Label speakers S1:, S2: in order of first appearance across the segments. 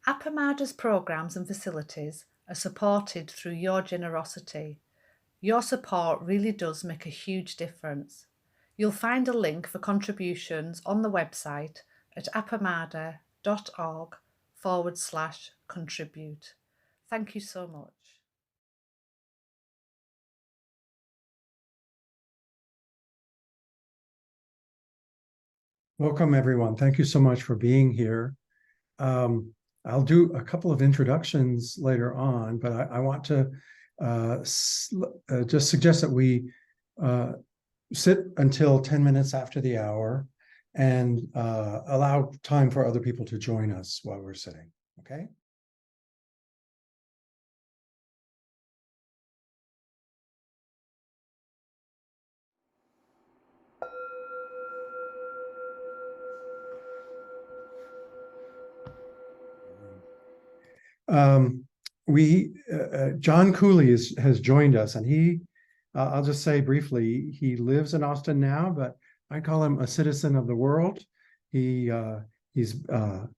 S1: Appamada's programs and facilities are supported through your generosity. Your support really does make a huge difference. You'll find a link for contributions on the website at appamada.org/contribute. Thank you so much.
S2: Welcome, everyone. Thank you so much for being here. I'll do a couple of introductions later on, but I want to just suggest that we sit until 10 minutes after the hour and allow time for other people to join us while we're sitting, okay? John Cooley has joined us, and he, I'll just say briefly, he lives in Austin now, but I call him a citizen of the world. He's been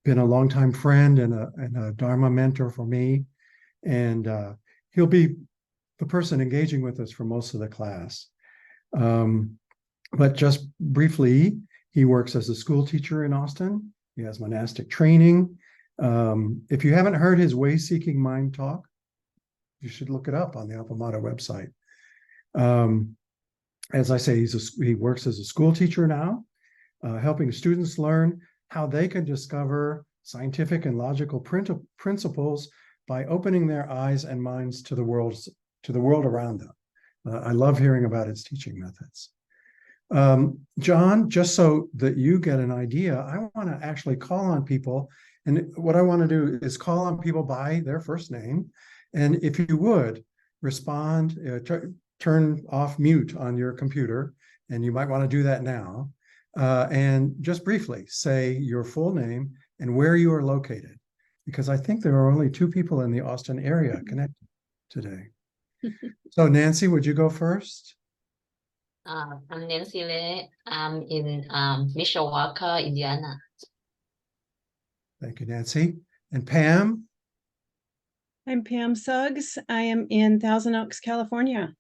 S2: a longtime friend and a Dharma mentor for me, and he'll be the person engaging with us for most of the class. But just briefly, he works as a school teacher in Austin. He has monastic training. If you haven't heard his way-seeking mind talk, you should look it up on the Appamada website. As I say, he works as a school teacher now, helping students learn how they can discover scientific and logical principles by opening their eyes and minds to the world around them. I love hearing about its teaching methods. John, just so that you get an idea, I want to actually call on people. And what I want to do is call on people by their first name. And if you would, respond, turn off mute on your computer, and you might want to do that now. And just briefly say your full name and where you are located, because I think there are only 2 people in the Austin area connected today. So Nancy, would you go first?
S3: I'm Nancy Lei. I'm in Mishawaka, Indiana.
S2: Thank you, Nancy. And Pam?
S4: I'm Pam Suggs. I am in Thousand Oaks, California.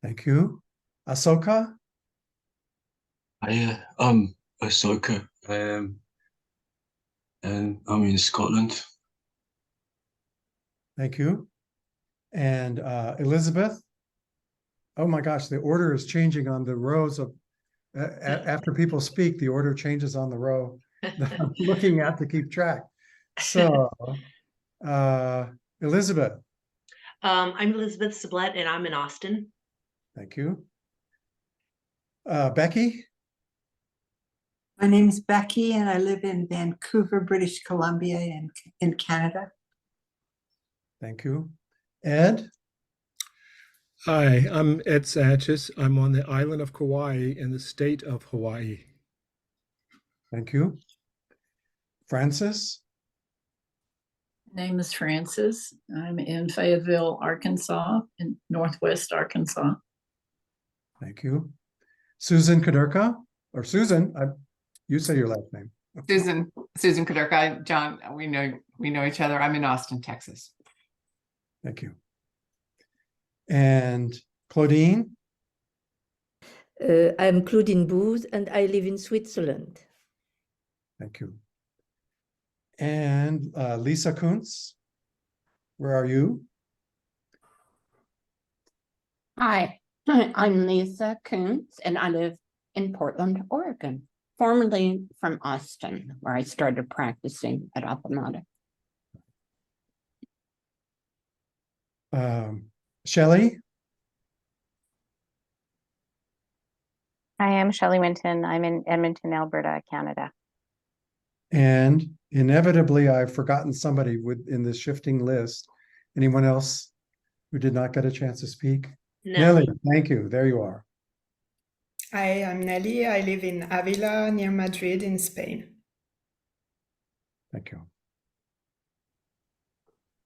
S2: Thank you. Ahsoka?
S5: Hi, I'm Ahsoka, and I'm in Scotland.
S2: Thank you. And Elizabeth? Oh my gosh, the order is changing on the rows of, after people speak, the order changes on the row that I'm looking at to keep track. So, Elizabeth.
S6: I'm Elizabeth Sublette, and I'm in Austin.
S2: Thank you. Becky?
S7: My name is Becky, and I live in Vancouver, British Columbia, in Canada.
S2: Thank you. Ed?
S8: Hi, I'm Ed Satchis. I'm on the island of Kauai in the state of Hawaii.
S2: Thank you. Francis?
S9: My name is Francis. I'm in Fayetteville, Arkansas, in Northwest Arkansas.
S2: Thank you. Susan Kadurka? Or Susan, you say your last name.
S10: Susan Kadurka. John, we know each other. I'm in Austin, Texas.
S2: Thank you. And Claudine?
S11: I'm Claudine Booth, and I live in Switzerland.
S2: Thank you. And Lisa Kuntz, where are you?
S12: Hi, I'm Lisa Kuntz, and I live in Portland, Oregon, formerly from Austin, where I started practicing at Appamada.
S2: Shelley?
S13: I am Shelley Winton. I'm in Edmonton, Alberta, Canada.
S2: And inevitably, I've forgotten somebody in this shifting list. Anyone else who did not get a chance to speak?
S6: No.
S2: Nelly, thank you. There you are.
S14: Hi, I'm Nelly. I live in Avila, near Madrid, in Spain.
S2: Thank you.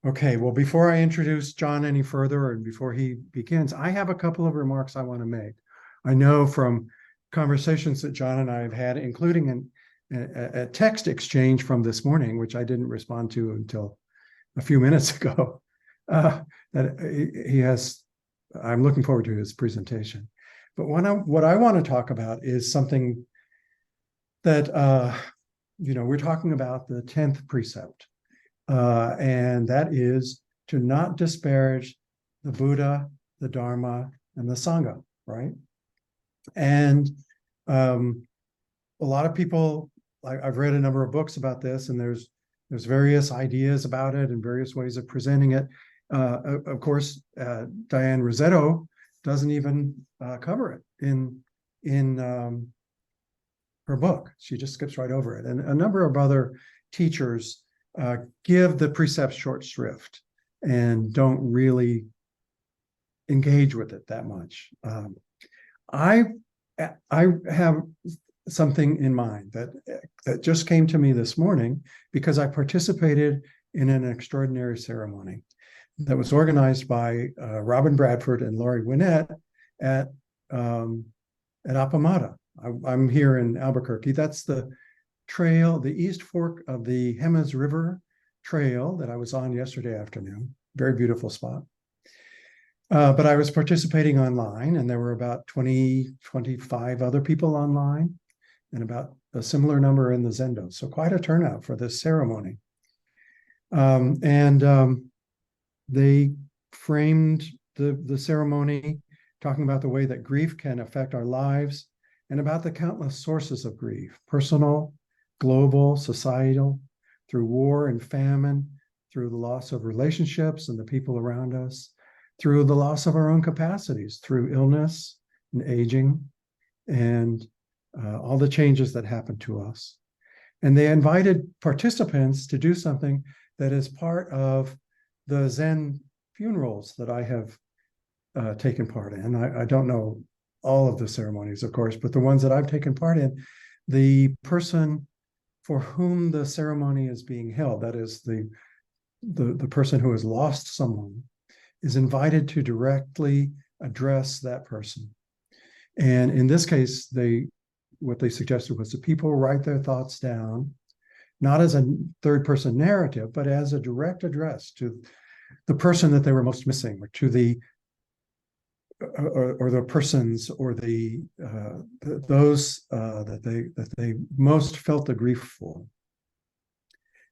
S2: Okay, well, before I introduce John any further and before he begins, I have a couple of remarks I want to make. I know from conversations that John and I have had, including a text exchange from this morning, which I didn't respond to until a few minutes ago. That he has, I'm looking forward to his presentation. But what I want to talk about is something that, we're talking about the 10th precept, and that is to not disparage the Buddha, the Dharma, and the Sangha, right? And a lot of people, I've read a number of books about this, and there's various ideas about it and various ways of presenting it. Of course, Diane Rossetto doesn't even cover it in her book. She just skips right over it. And a number of other teachers give the precepts short shrift and don't really engage with it that much. I have something in mind that just came to me this morning because I participated in an extraordinary ceremony that was organized by Robin Bradford and Laurie Winnett at Appamada. I'm here in Albuquerque. That's the trail, the East Fork of the Jemez River Trail that I was on yesterday afternoon. Very beautiful spot. But I was participating online, and there were about 25 other people online, and about a similar number in the Zendo. So quite a turnout for this ceremony. They framed the ceremony talking about the way that grief can affect our lives and about the countless sources of grief, personal, global, societal, through war and famine, through the loss of relationships and the people around us, through the loss of our own capacities, through illness and aging, and all the changes that happen to us. And they invited participants to do something that is part of the Zen funerals that I have taken part in. I don't know all of the ceremonies, of course, but the ones that I've taken part in, the person for whom the ceremony is being held, that is the person who has lost someone, is invited to directly address that person. And in this case, what they suggested was that people write their thoughts down, not as a third person narrative, but as a direct address to the person that they were most missing, or to the or the persons or those that they most felt the grief for.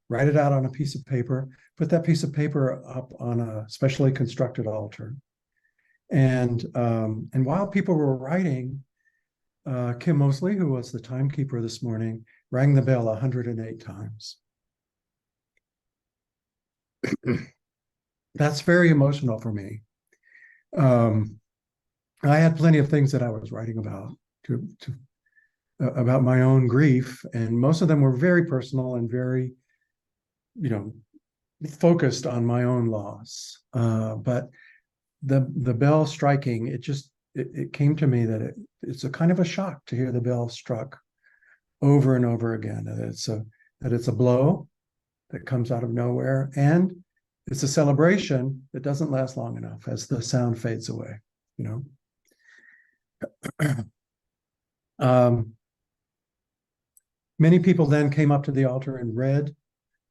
S2: Write it out on a piece of paper, put that piece of paper up on a specially constructed altar. And while people were writing, Kim Mosley, who was the timekeeper this morning, rang the bell 108 times. That's very emotional for me. I had plenty of things that I was writing about about my own grief, and most of them were very personal and very, focused on my own loss. But the bell striking, it came to me that it's a kind of a shock to hear the bell struck over and over again. That it's a blow that comes out of nowhere, and it's a celebration that doesn't last long enough as the sound fades away. Many people then came up to the altar and read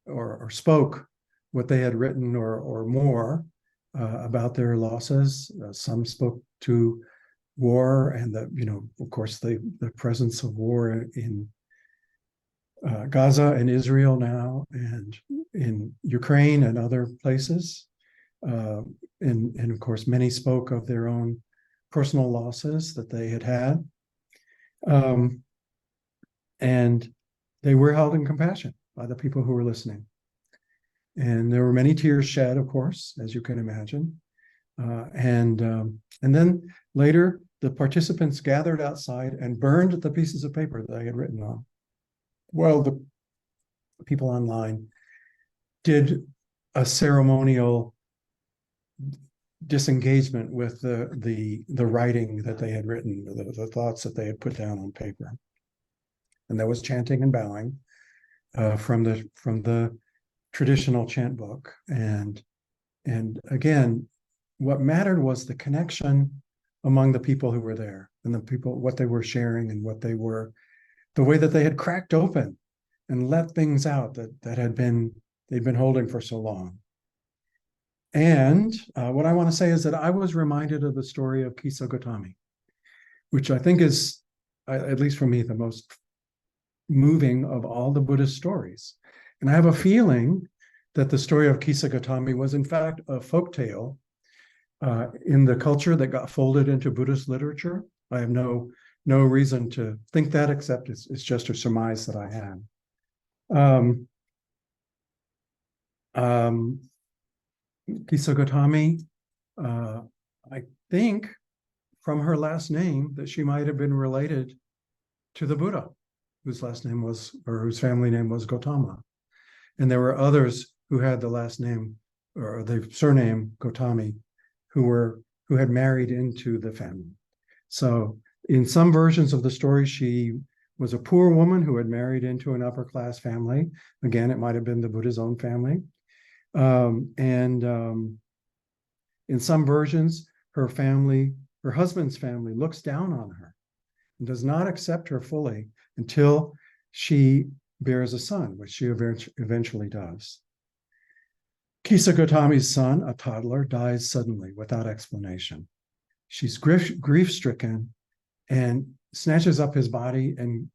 S2: or spoke what they had written or more about their losses. Some spoke to war and of course, the presence of war in Gaza and Israel now, and in Ukraine and other places. And of course, many spoke of their own personal losses that they had. And they were held in compassion by the people who were listening. And there were many tears shed, of course, as you can imagine. And then later, the participants gathered outside and burned the pieces of paper that I had written on. Well, the people online did a ceremonial disengagement with the writing that they had written, the thoughts that they had put down on paper. And there was chanting and bowing from the traditional chant book. And again, what mattered was the connection among the people who were there, and the people, what they were sharing and what they were the way that they had cracked open and let things out that they'd been holding for so long. And what I want to say is that I was reminded of the story of Kisa Gotami, which I think is, at least for me, the most moving of all the Buddhist stories. And I have a feeling that the story of Kisa Gotami was in fact a folktale in the culture that got folded into Buddhist literature. I have no reason to think that, except it's just a surmise that I had. Kisa Gotami, I think from her last name that she might have been related to the Buddha, whose last name was, or whose family name was Gotama. And there were others who had the last name or the surname Gotami who had married into the family. So in some versions of the story, she was a poor woman who had married into an upper class family. Again, it might have been the Buddha's own family. In some versions, her husband's family looks down on her and does not accept her fully until she bears a son, which she eventually does. Kisa Gotami's son, a toddler, dies suddenly without explanation. She's grief-stricken and snatches up his body and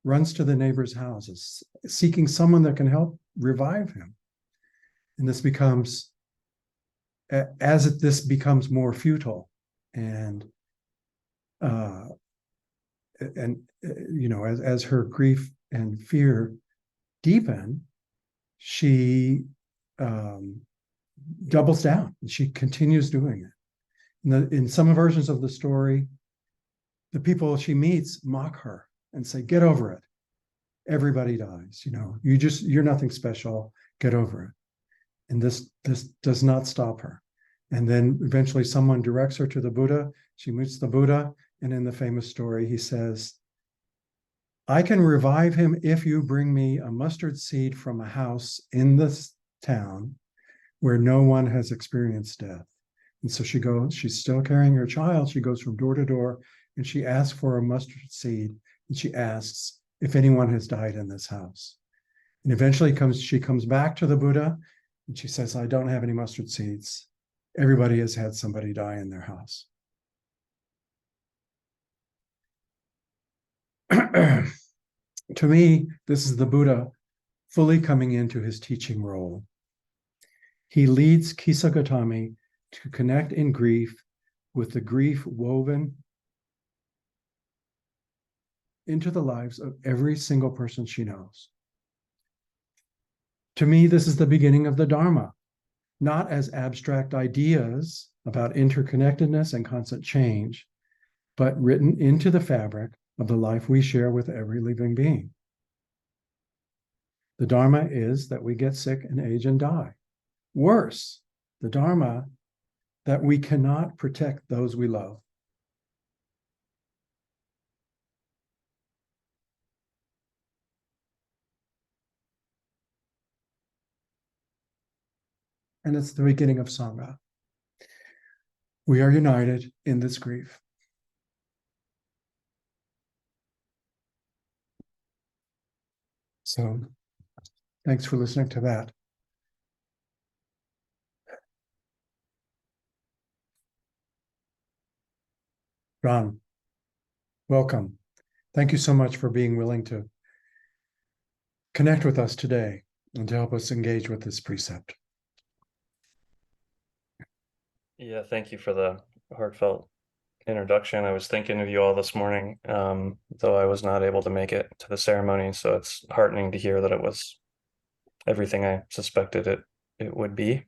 S2: runs to the neighbor's houses, seeking someone that can help revive him. And this becomes more futile and as her grief and fear deepen, she doubles down and she continues doing it. In some versions of the story, the people she meets mock her and say, "Get over it. Everybody dies. You're nothing special. Get over it." And this does not stop her. And then eventually someone directs her to the Buddha. She meets the Buddha. And in the famous story, he says, "I can revive him if you bring me a mustard seed from a house in this town where no one has experienced death." And so she goes, she's still carrying her child. She goes from door to door and she asks for a mustard seed. And she asks if anyone has died in this house. And eventually she comes back to the Buddha and she says, "I don't have any mustard seeds. Everybody has had somebody die in their house." To me, this is the Buddha fully coming into his teaching role. He leads Kisa Gotami to connect in grief with the grief woven into the lives of every single person she knows. To me, this is the beginning of the Dharma, not as abstract ideas about interconnectedness and constant change, but written into the fabric of the life we share with every living being. The Dharma is that we get sick and age and die. Worse, the Dharma that we cannot protect those we love. And it's the beginning of Sangha. We are united in this grief. So thanks for listening to that. Ron, welcome. Thank you so much for being willing to connect with us today and to help us engage with this precept.
S15: Yeah, thank you for the heartfelt introduction. I was thinking of you all this morning, though I was not able to make it to the ceremony. So it's heartening to hear that it was everything I suspected it would be.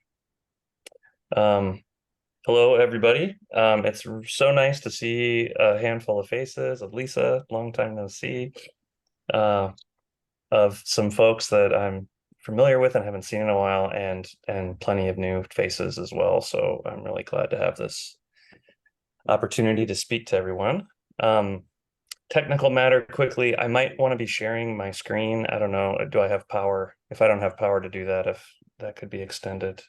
S15: Hello, everybody. It's so nice to see a handful of faces of Lisa, long time no see, of some folks that I'm familiar with and haven't seen in a while, and plenty of new faces as well. So I'm really glad to have this opportunity to speak to everyone. Technical matter quickly, I might want to be sharing my screen. I don't know, do I have power? If I don't have power to do that, if that could be extended.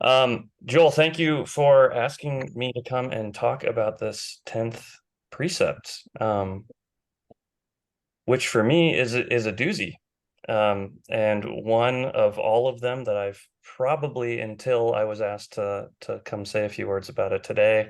S15: Joel, thank you for asking me to come and talk about this 10th precept. which for me is a doozy. And one of all of them that I've probably, until I was asked to come say a few words about it today,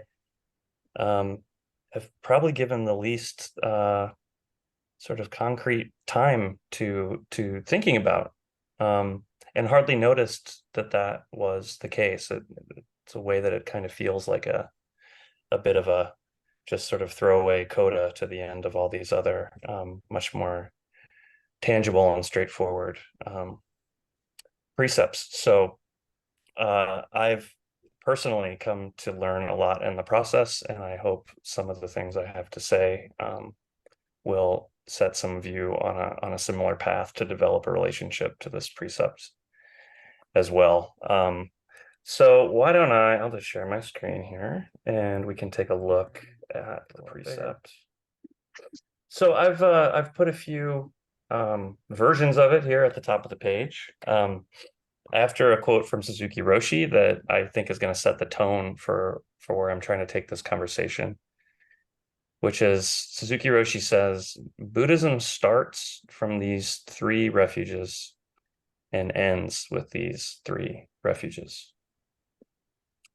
S15: have probably given the least sort of concrete time to thinking about, and hardly noticed that was the case. It's a way that it kind of feels like a bit of a just sort of throwaway coda to the end of all these other much more tangible and straightforward precepts. So I've personally come to learn a lot in the process, and I hope some of the things I have to say will set some of you on a similar path to develop a relationship to this precept as well. So why don't I'll just share my screen here and we can take a look at the precept. So I've put a few versions of it here at the top of the page. After a quote from Susuki Roshi that I think is going to set the tone for where I'm trying to take this conversation, which is Susuki Roshi says, Buddhism starts from these 3 refuges and ends with these 3 refuges.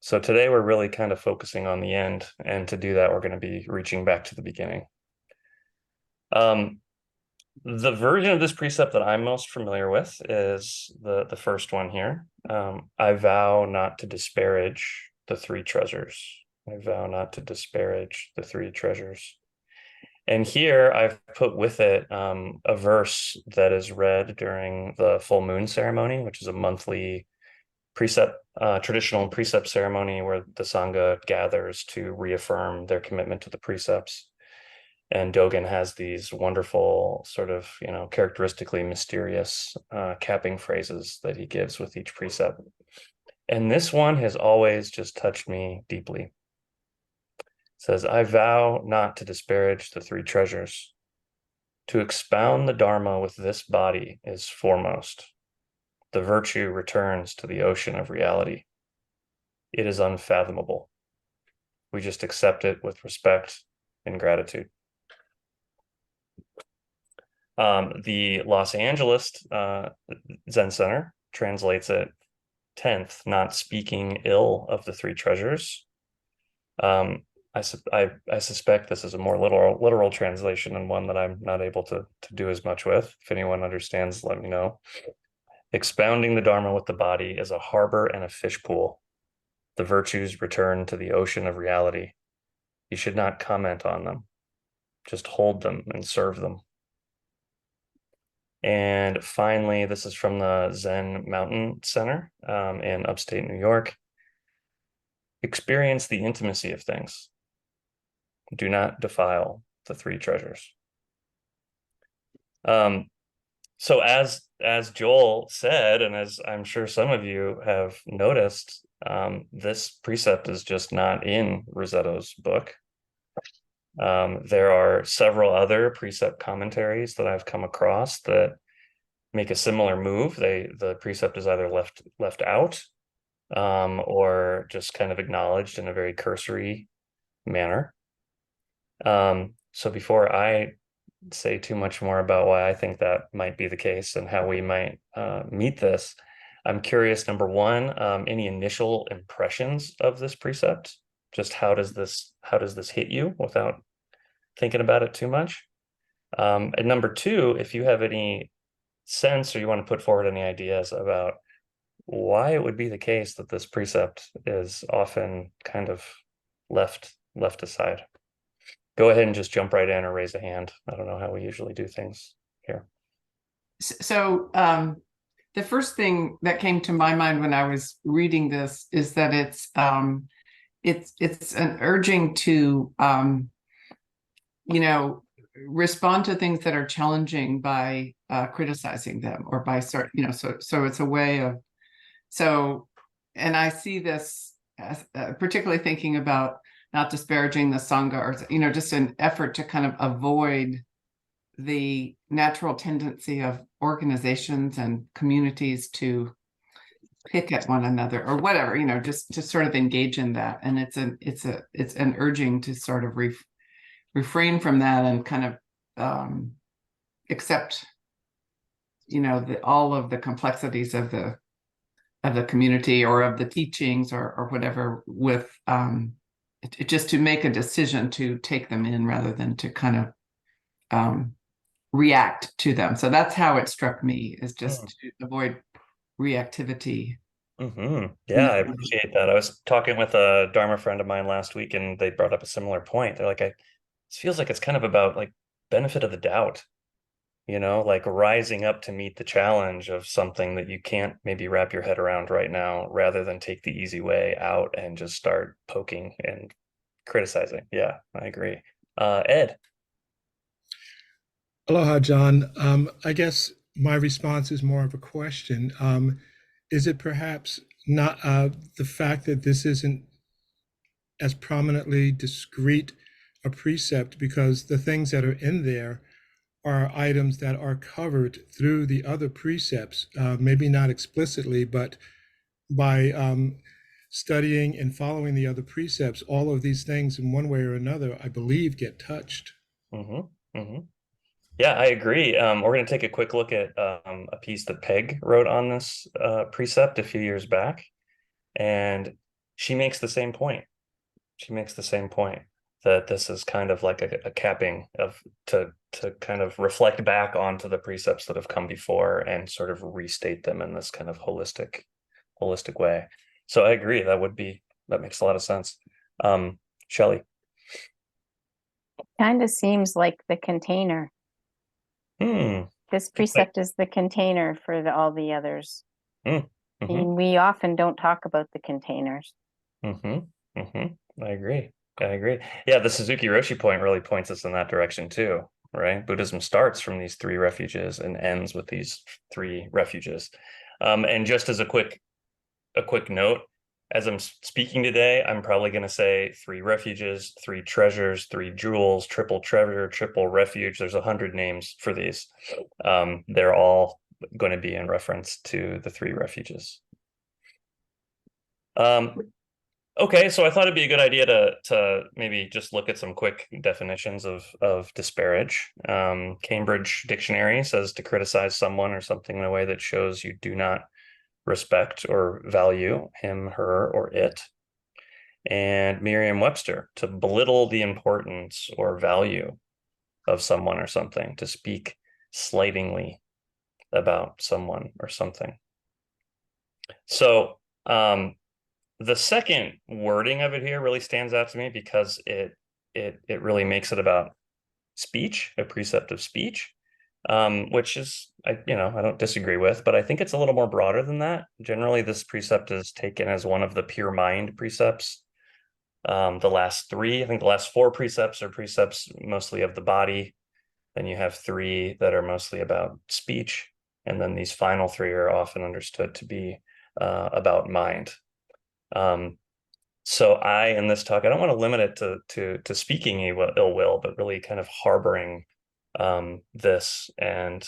S15: So today we're really kind of focusing on the end, and to do that, we're going to be reaching back to the beginning. The version of this precept that I'm most familiar with is the first one here. I vow not to disparage the 3 treasures. I vow not to disparage the 3 treasures. And here I've put with it a verse that is read during the full moon ceremony, which is a monthly traditional precept ceremony where the Sangha gathers to reaffirm their commitment to the precepts. And Dogen has these wonderful sort of, characteristically mysterious capping phrases that he gives with each precept. And this one has always just touched me deeply. It says, I vow not to disparage the 3 treasures. To expound the Dharma with this body is foremost. The virtue returns to the ocean of reality. It is unfathomable. We just accept it with respect and gratitude. The Los Angeles Zen Center translates it 10th, not speaking ill of the 3 treasures. I suspect this is a more literal translation, and one that I'm not able to do as much with. If anyone understands, let me know. Expounding the Dharma with the body is a harbor and a fish pool. The virtues return to the ocean of reality. You should not comment on them. Just hold them and serve them. And finally, this is from the Zen Mountain Center in upstate New York. Experience the intimacy of things. Do not defile the 3 treasures. So as Joel said, and as I'm sure some of you have noticed, this precept is just not in Rosetto's book. There are several other precept commentaries that I've come across that make a similar move. The precept is either left out or just kind of acknowledged in a very cursory manner. So before I say too much more about why I think that might be the case and how we might meet this, I'm curious, number one, any initial impressions of this precept? Just how does this hit you without thinking about it too much? And number two, if you have any sense or you want to put forward any ideas about why it would be the case that this precept is often kind of left aside. Go ahead and just jump right in or raise a hand. I don't know how we usually do things here.
S10: So the first thing that came to my mind when I was reading this is that it's an urging to respond to things that are challenging by criticizing them or by so it's a way of and I see this as particularly thinking about not disparaging the Sangha or just an effort to kind of avoid the natural tendency of organizations and communities to pick at one another or whatever, just to sort of engage in that. And it's an urging to sort of refrain from that and kind of accept, all of the complexities of the community or of the teachings or whatever, with just to make a decision to take them in rather than to kind of react to them. So that's how it struck me, is just to avoid reactivity.
S15: Yeah, I appreciate that. I was talking with a Dharma friend of mine last week, and they brought up a similar point. They're like, it feels like it's kind of about like benefit of the doubt, like rising up to meet the challenge of something that you can't maybe wrap your head around right now, rather than take the easy way out and just start poking and criticizing. Yeah, I agree. Ed.
S8: Aloha, John. I guess my response is more of a question. Is it perhaps not the fact that this isn't as prominently discrete a precept, because the things that are in there are items that are covered through the other precepts, maybe not explicitly, but by studying and following the other precepts, all of these things in one way or another, I believe, get touched.
S15: Yeah, I agree. We're going to take a quick look at a piece that Peg wrote on this precept a few years back, and she makes the same point. That this is kind of like a capping of to kind of reflect back onto the precepts that have come before and sort of restate them in this kind of holistic way. So I agree. That makes a lot of sense. Shelley.
S13: Kind of seems like the container. This precept is the container for all the others. And we often don't talk about the containers.
S15: I agree. Yeah, the Susuki Roshi point really points us in that direction too, right? Buddhism starts from these 3 refuges and ends with these 3 refuges. And just as a quick note, as I'm speaking today, I'm probably going to say 3 refuges, 3 treasures, 3 jewels, triple treasure, triple refuge. There's 100 names for these. They're all going to be in reference to the 3 refuges. Okay, so I thought it'd be a good idea to maybe just look at some quick definitions of disparage. Cambridge Dictionary says to criticize someone or something in a way that shows you do not respect or value him, her, or it. And Merriam-Webster, to belittle the importance or value of someone or something, to speak slightingly about someone or something. So the second wording of it here really stands out to me, because it really makes it about speech, a precept of speech, which is, I don't disagree with, but I think it's a little more broader than that. Generally, this precept is taken as one of the pure mind precepts. The last 3, I think the last 4 precepts are precepts mostly of the body. Then you have 3 that are mostly about speech. And then these final 3 are often understood to be about mind. So in this talk, I don't want to limit it to speaking ill will, but really kind of harboring this and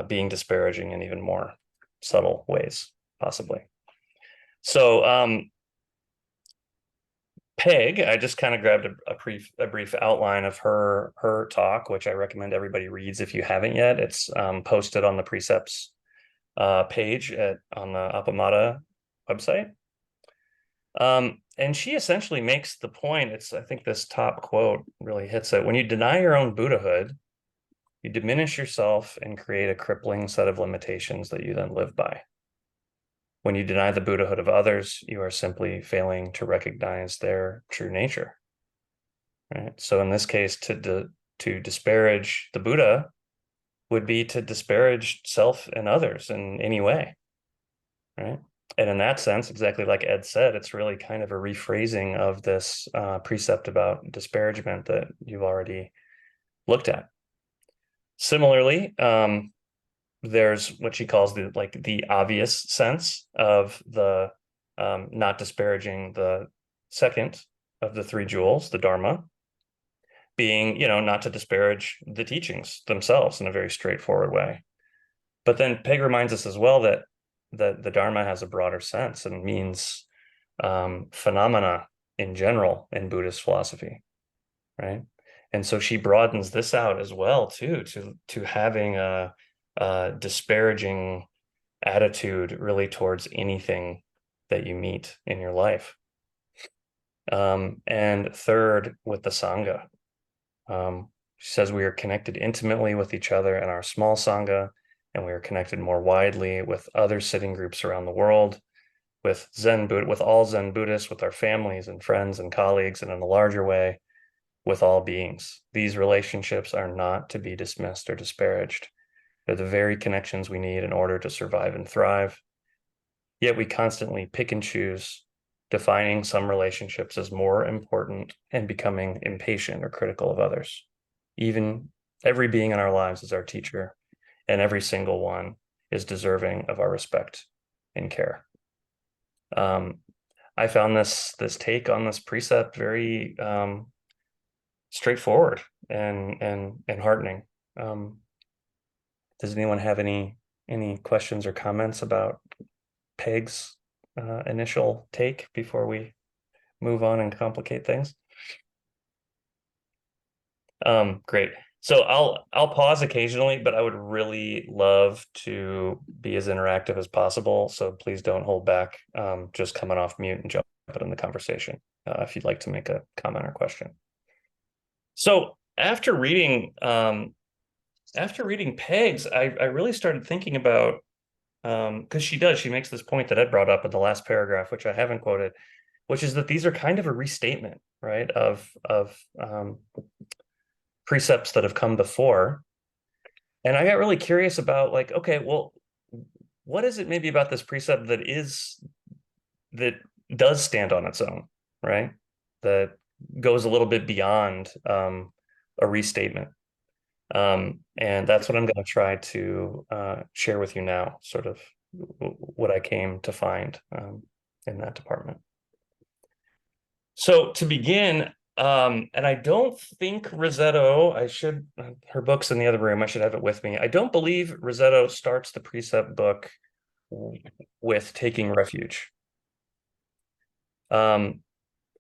S15: being disparaging in even more subtle ways, possibly. So Peg, I just kind of grabbed a brief outline of her talk, which I recommend everybody reads if you haven't yet. It's posted on the precepts page on the Appamada website. And she essentially makes the point, I think this top quote really hits it. When you deny your own Buddhahood, you diminish yourself and create a crippling set of limitations that you then live by. When you deny the Buddhahood of others, you are simply failing to recognize their true nature. Right? So in this case, to disparage the Buddha would be to disparage self and others in any way. Right? And in that sense, exactly like Ed said, it's really kind of a rephrasing of this precept about disparagement that you've already looked at. Similarly, there's what she calls the obvious sense of the not disparaging the second of the 3 jewels, the Dharma, being, not to disparage the teachings themselves in a very straightforward way. But then Peg reminds us as well that the Dharma has a broader sense and means phenomena in general in Buddhist philosophy, right? And so she broadens this out as well too, to having a disparaging attitude really towards anything that you meet in your life. And third, with the Sangha. She says we are connected intimately with each other in our small Sangha, and we are connected more widely with other sitting groups around the world, with all Zen Buddhists, with our families and friends and colleagues, and in a larger way, with all beings. These relationships are not to be dismissed or disparaged. They're the very connections we need in order to survive and thrive. Yet we constantly pick and choose, defining some relationships as more important and becoming impatient or critical of others. Even every being in our lives is our teacher, and every single one is deserving of our respect and care. I found this take on this precept very straightforward and heartening. Does anyone have any questions or comments about Peg's initial take before we move on and complicate things? Great. So I'll pause occasionally, but I would really love to be as interactive as possible. So please don't hold back. Just coming off mute and jump in the conversation if you'd like to make a comment or question. So after reading Peg's, I really started thinking about, because she makes this point that Ed brought up in the last paragraph, which I haven't quoted, which is that these are kind of a restatement, right, of precepts that have come before. And I got really curious about, like, okay, well, what is it maybe about this precept that does stand on its own, right? That goes a little bit beyond a restatement. And that's what I'm going to try to share with you now, sort of what I came to find in that department. So to begin, and I don't think Rosetto, her book's in the other room, I should have it with me. I don't believe Rosetto starts the precept book with taking refuge.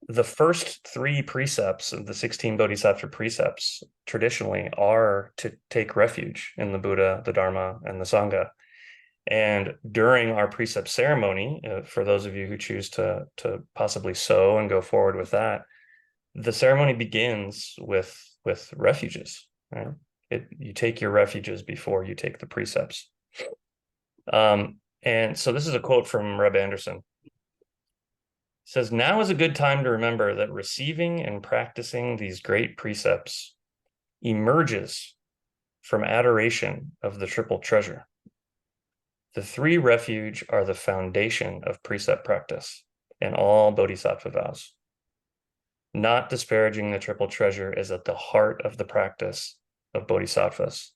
S15: The first 3 precepts of the 16 Bodhisattva precepts traditionally are to take refuge in the Buddha, the Dharma, and the Sangha. And during our precept ceremony, for those of you who choose to possibly sow and go forward with that, the ceremony begins with refuges. Right? You take your refuges before you take the precepts. And so this is a quote from Reb Anderson. It says, "Now is a good time to remember that receiving and practicing these great precepts emerges from adoration of the triple treasure. The 3 refuge are the foundation of precept practice and all Bodhisattva vows. Not disparaging the triple treasure is at the heart of the practice of Bodhisattvas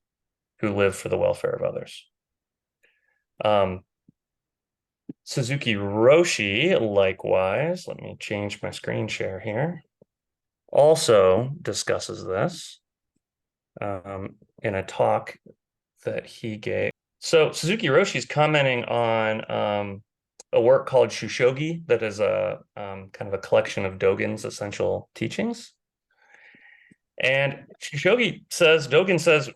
S15: who live for the welfare of others." Susuki Roshi, likewise, let me change my screen share here, also discusses this in a talk that he gave. So Susuki Roshi is commenting on a work called Shushogi that is a kind of a collection of Dogen's essential teachings. And Dogen says,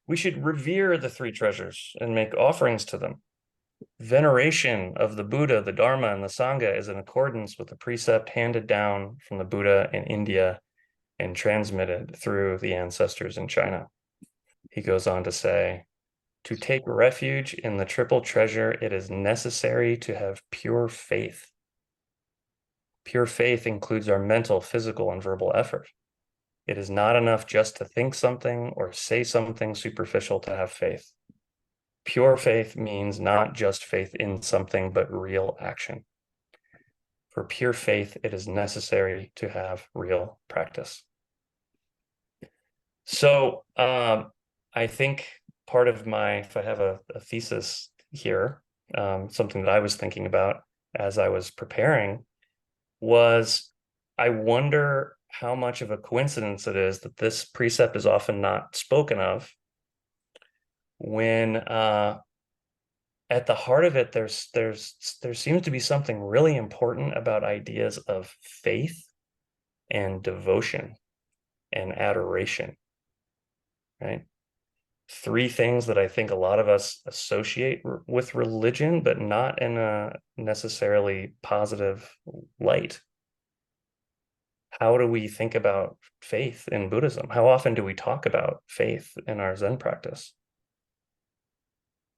S15: we should revere the 3 treasures and make offerings to them. Veneration of the Buddha, the Dharma, and the Sangha is in accordance with the precept handed down from the Buddha in India and transmitted through the ancestors in China. He goes on to say, to take refuge in the triple treasure, it is necessary to have pure faith. Pure faith includes our mental, physical, and verbal effort. It is not enough just to think something or say something superficial to have faith. Pure faith means not just faith in something, but real action. For pure faith, it is necessary to have real practice. So I think part of if I have a thesis here, something that I was thinking about as I was preparing was, I wonder how much of a coincidence it is that this precept is often not spoken of, when at the heart of it, there seems to be something really important about ideas of faith and devotion and adoration, right? Three things that I think a lot of us associate with religion, but not in a necessarily positive light. How do we think about faith in Buddhism? How often do we talk about faith in our Zen practice?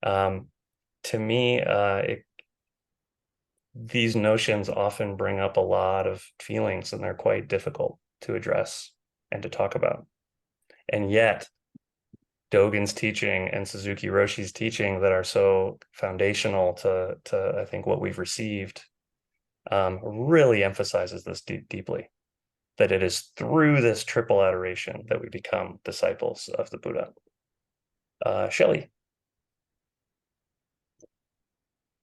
S15: To me, these notions often bring up a lot of feelings, and they're quite difficult to address and to talk about. And yet, Dogen's teaching and Susuki Roshi's teaching that are so foundational to I think what we've received really emphasizes this deeply, that it is through this triple adoration that we become disciples of the Buddha. Shelley.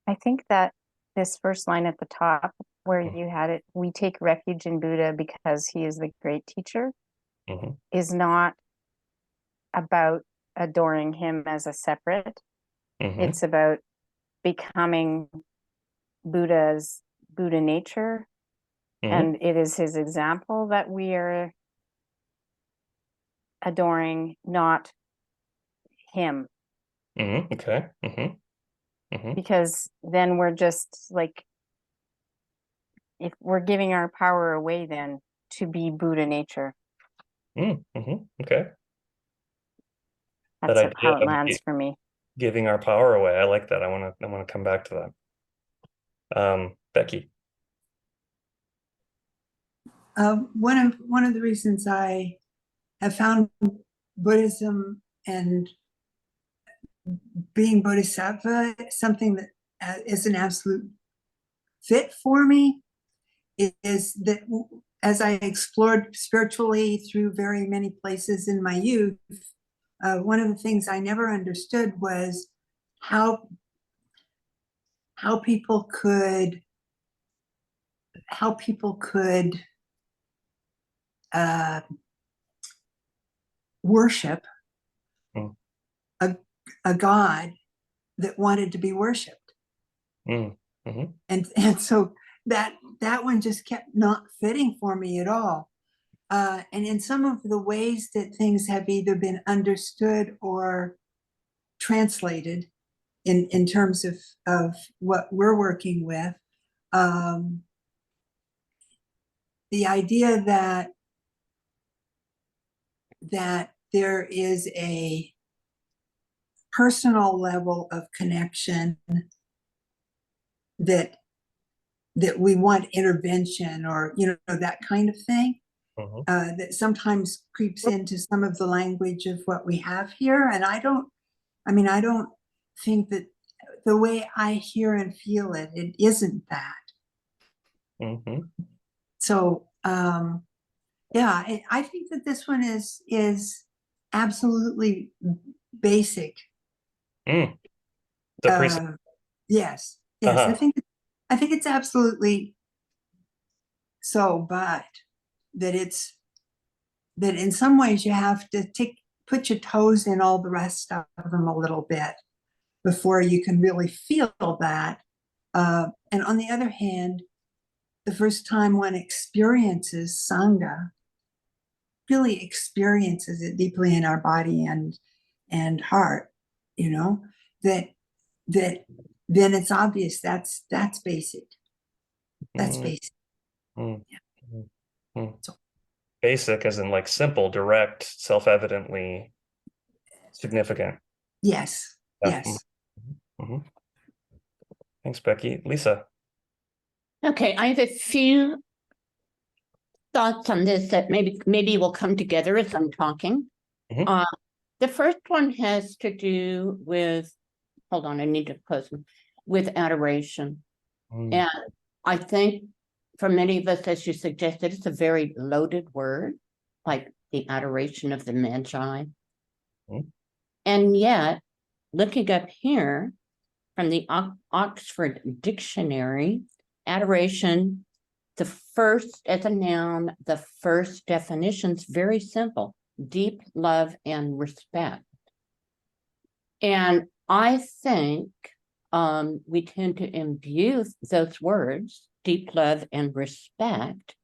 S13: I think that this first line at the top where you had it, we take refuge in Buddha because he is the great teacher, is not about adoring him as a separate. It's about becoming Buddha nature. And it is his example that we are adoring, not him.
S15: Okay.
S13: Because then we're just like, if we're giving our power away then to be Buddha nature.
S15: Okay.
S13: That's
S15: That
S13: how
S15: idea
S13: it lands for me.
S15: Giving our power away. I like that. I want to come back to that. Becky.
S7: One of the reasons I have found Buddhism and being Bodhisattva something that is an absolute fit for me is that as I explored spiritually through very many places in my youth, one of the things I never understood was how people could worship a God that wanted to be worshipped. And so that one just kept not fitting for me at all. And in some of the ways that things have either been understood or translated in terms of what we're working with, the idea that there is a personal level of connection that we want intervention or that kind of thing, that sometimes creeps into some of the language of what we have here. And I don't think that the way I hear and feel it isn't that. So yeah, I think that this one is absolutely basic.
S15: The precept.
S7: Yes. I think it's absolutely so, but that in some ways you have to put your toes in all the rest of them a little bit before you can really feel that. And on the other hand, the first time one experiences Sangha, really experiences it deeply in our body and heart, that then it's obvious that's basic. That's basic.
S15: So, basic as in like simple, direct, self-evidently significant.
S7: Yes. Yes.
S15: Thanks, Becky. Lisa.
S12: Okay, I have a few thoughts on this that maybe will come together as I'm talking. The first one has to do with, hold on, I need to close them, with adoration. And I think for many of us, as you suggested, it's a very loaded word, like the adoration of the Magi. And yet, looking up here from the Oxford Dictionary, adoration, the first, as a noun, the first definition's very simple: deep love and respect. And I think we tend to imbue those words, deep love and respect,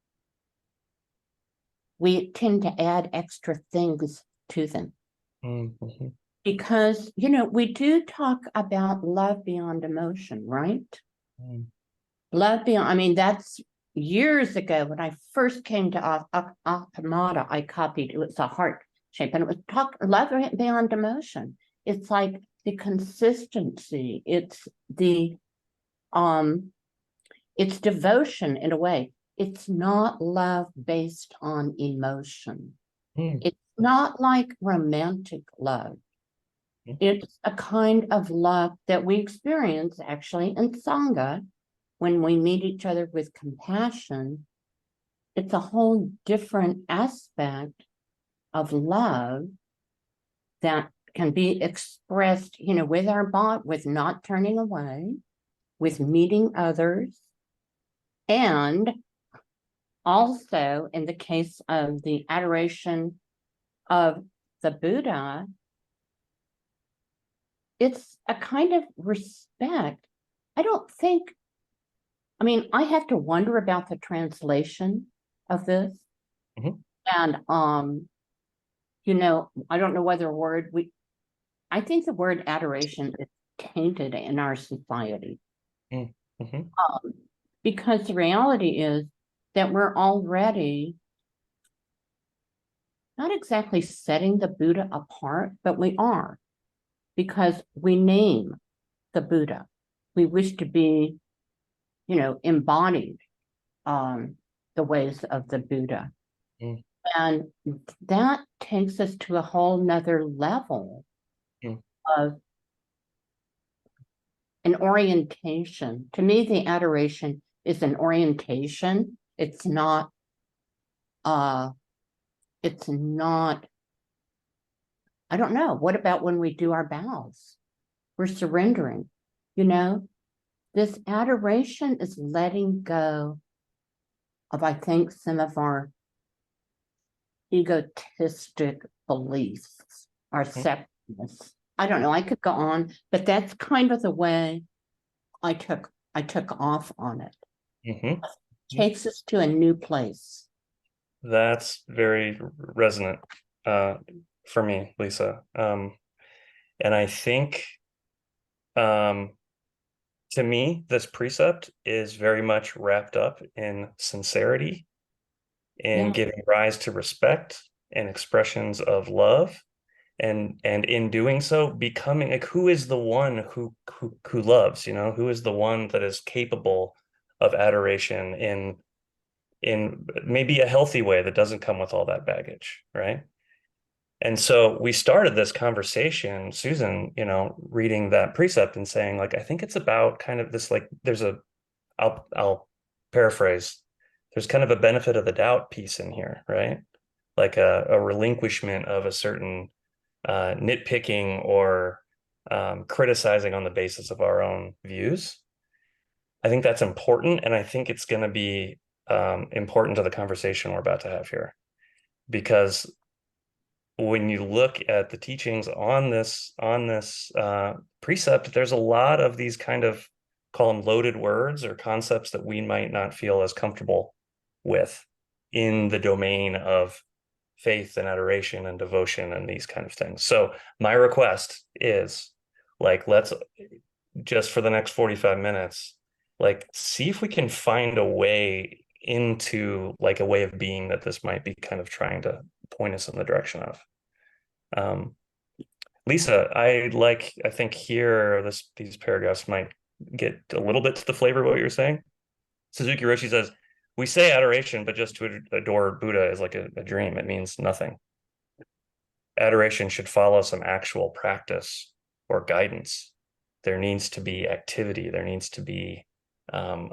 S12: we tend to add extra things to them.
S15: Mm-hmm.
S12: Because, you know, we do talk about love beyond emotion, right?
S15: Mm.
S12: Love beyond, I mean, that's years ago when I first came to Appamada, I copied, it was a heart shape, and it was love beyond emotion. It's like the consistency, it's devotion in a way. It's not love based on emotion. It's not like romantic love. It's a kind of love that we experience actually in Sangha when we meet each other with compassion. It's a whole different aspect of love that can be expressed, you know, with our body, with not turning away, with meeting others, and also in the case of the adoration of the Buddha, it's a kind of respect. I don't think, I mean, I have to wonder about the translation of this. And, you know, I don't know whether I think the word adoration is tainted in our society. Because the reality is that we're already not exactly setting the Buddha apart, but we are, because we name the Buddha. We wish to be, you know, embodied the ways of the Buddha. And that takes us to a whole nother level of an orientation. To me, the adoration is an orientation. It's not, I don't know. What about when we do our vows? We're surrendering, you know? This adoration is letting go of, I think, some of our egotistic beliefs, our separateness. I don't know, I could go on, but that's kind of the way I took off on it. Takes us to a new place.
S15: That's very resonant for me, Lisa. And I think to me, this precept is very much wrapped up in sincerity, in giving rise to respect and expressions of love, and in doing so, becoming like, who is the one who loves, you know, who is the one that is capable of adoration in maybe a healthy way that doesn't come with all that baggage, right? And so we started this conversation, Susan, you know, reading that precept and saying, like, I think it's about kind of this, like, I'll paraphrase, there's kind of a benefit of the doubt piece in here, right? Like a relinquishment of a certain nitpicking or criticizing on the basis of our own views. I think that's important. And I think it's going to be important to the conversation we're about to have here, because when you look at the teachings on this precept, there's a lot of these kind of, call them loaded words or concepts that we might not feel as comfortable with in the domain of faith and adoration and devotion and these kind of things. So my request is, like, let's just for the next 45 minutes, like, see if we can find a way into, like, a way of being that this might be kind of trying to point us in the direction of. Lisa, I think here these paragraphs might get a little bit to the flavor of what you're saying. Susuki Roshi says, we say adoration, but just to adore Buddha is like a dream. It means nothing. Adoration should follow some actual practice or guidance. There needs to be activity. There needs to be a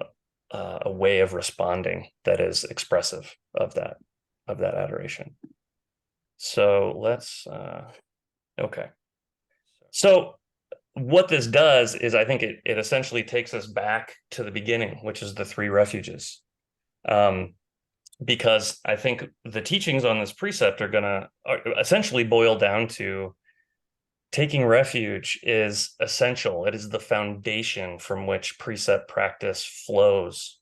S15: way of responding that is expressive of that adoration. So let's, okay. So what this does is, I think it essentially takes us back to the beginning, which is the 3 refuges. Because I think the teachings on this precept are essentially boil down to taking refuge is essential. It is the foundation from which precept practice flows.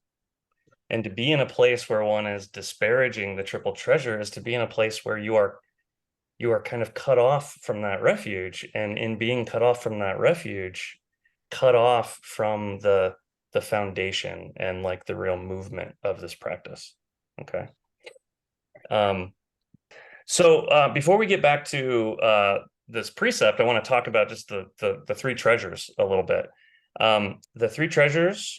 S15: And to be in a place where one is disparaging the triple treasure is to be in a place where you are kind of cut off from that refuge. And in being cut off from that refuge, cut off from the foundation and like the real movement of this practice. Okay. So before we get back to this precept, I want to talk about just the three treasures a little bit. The three treasures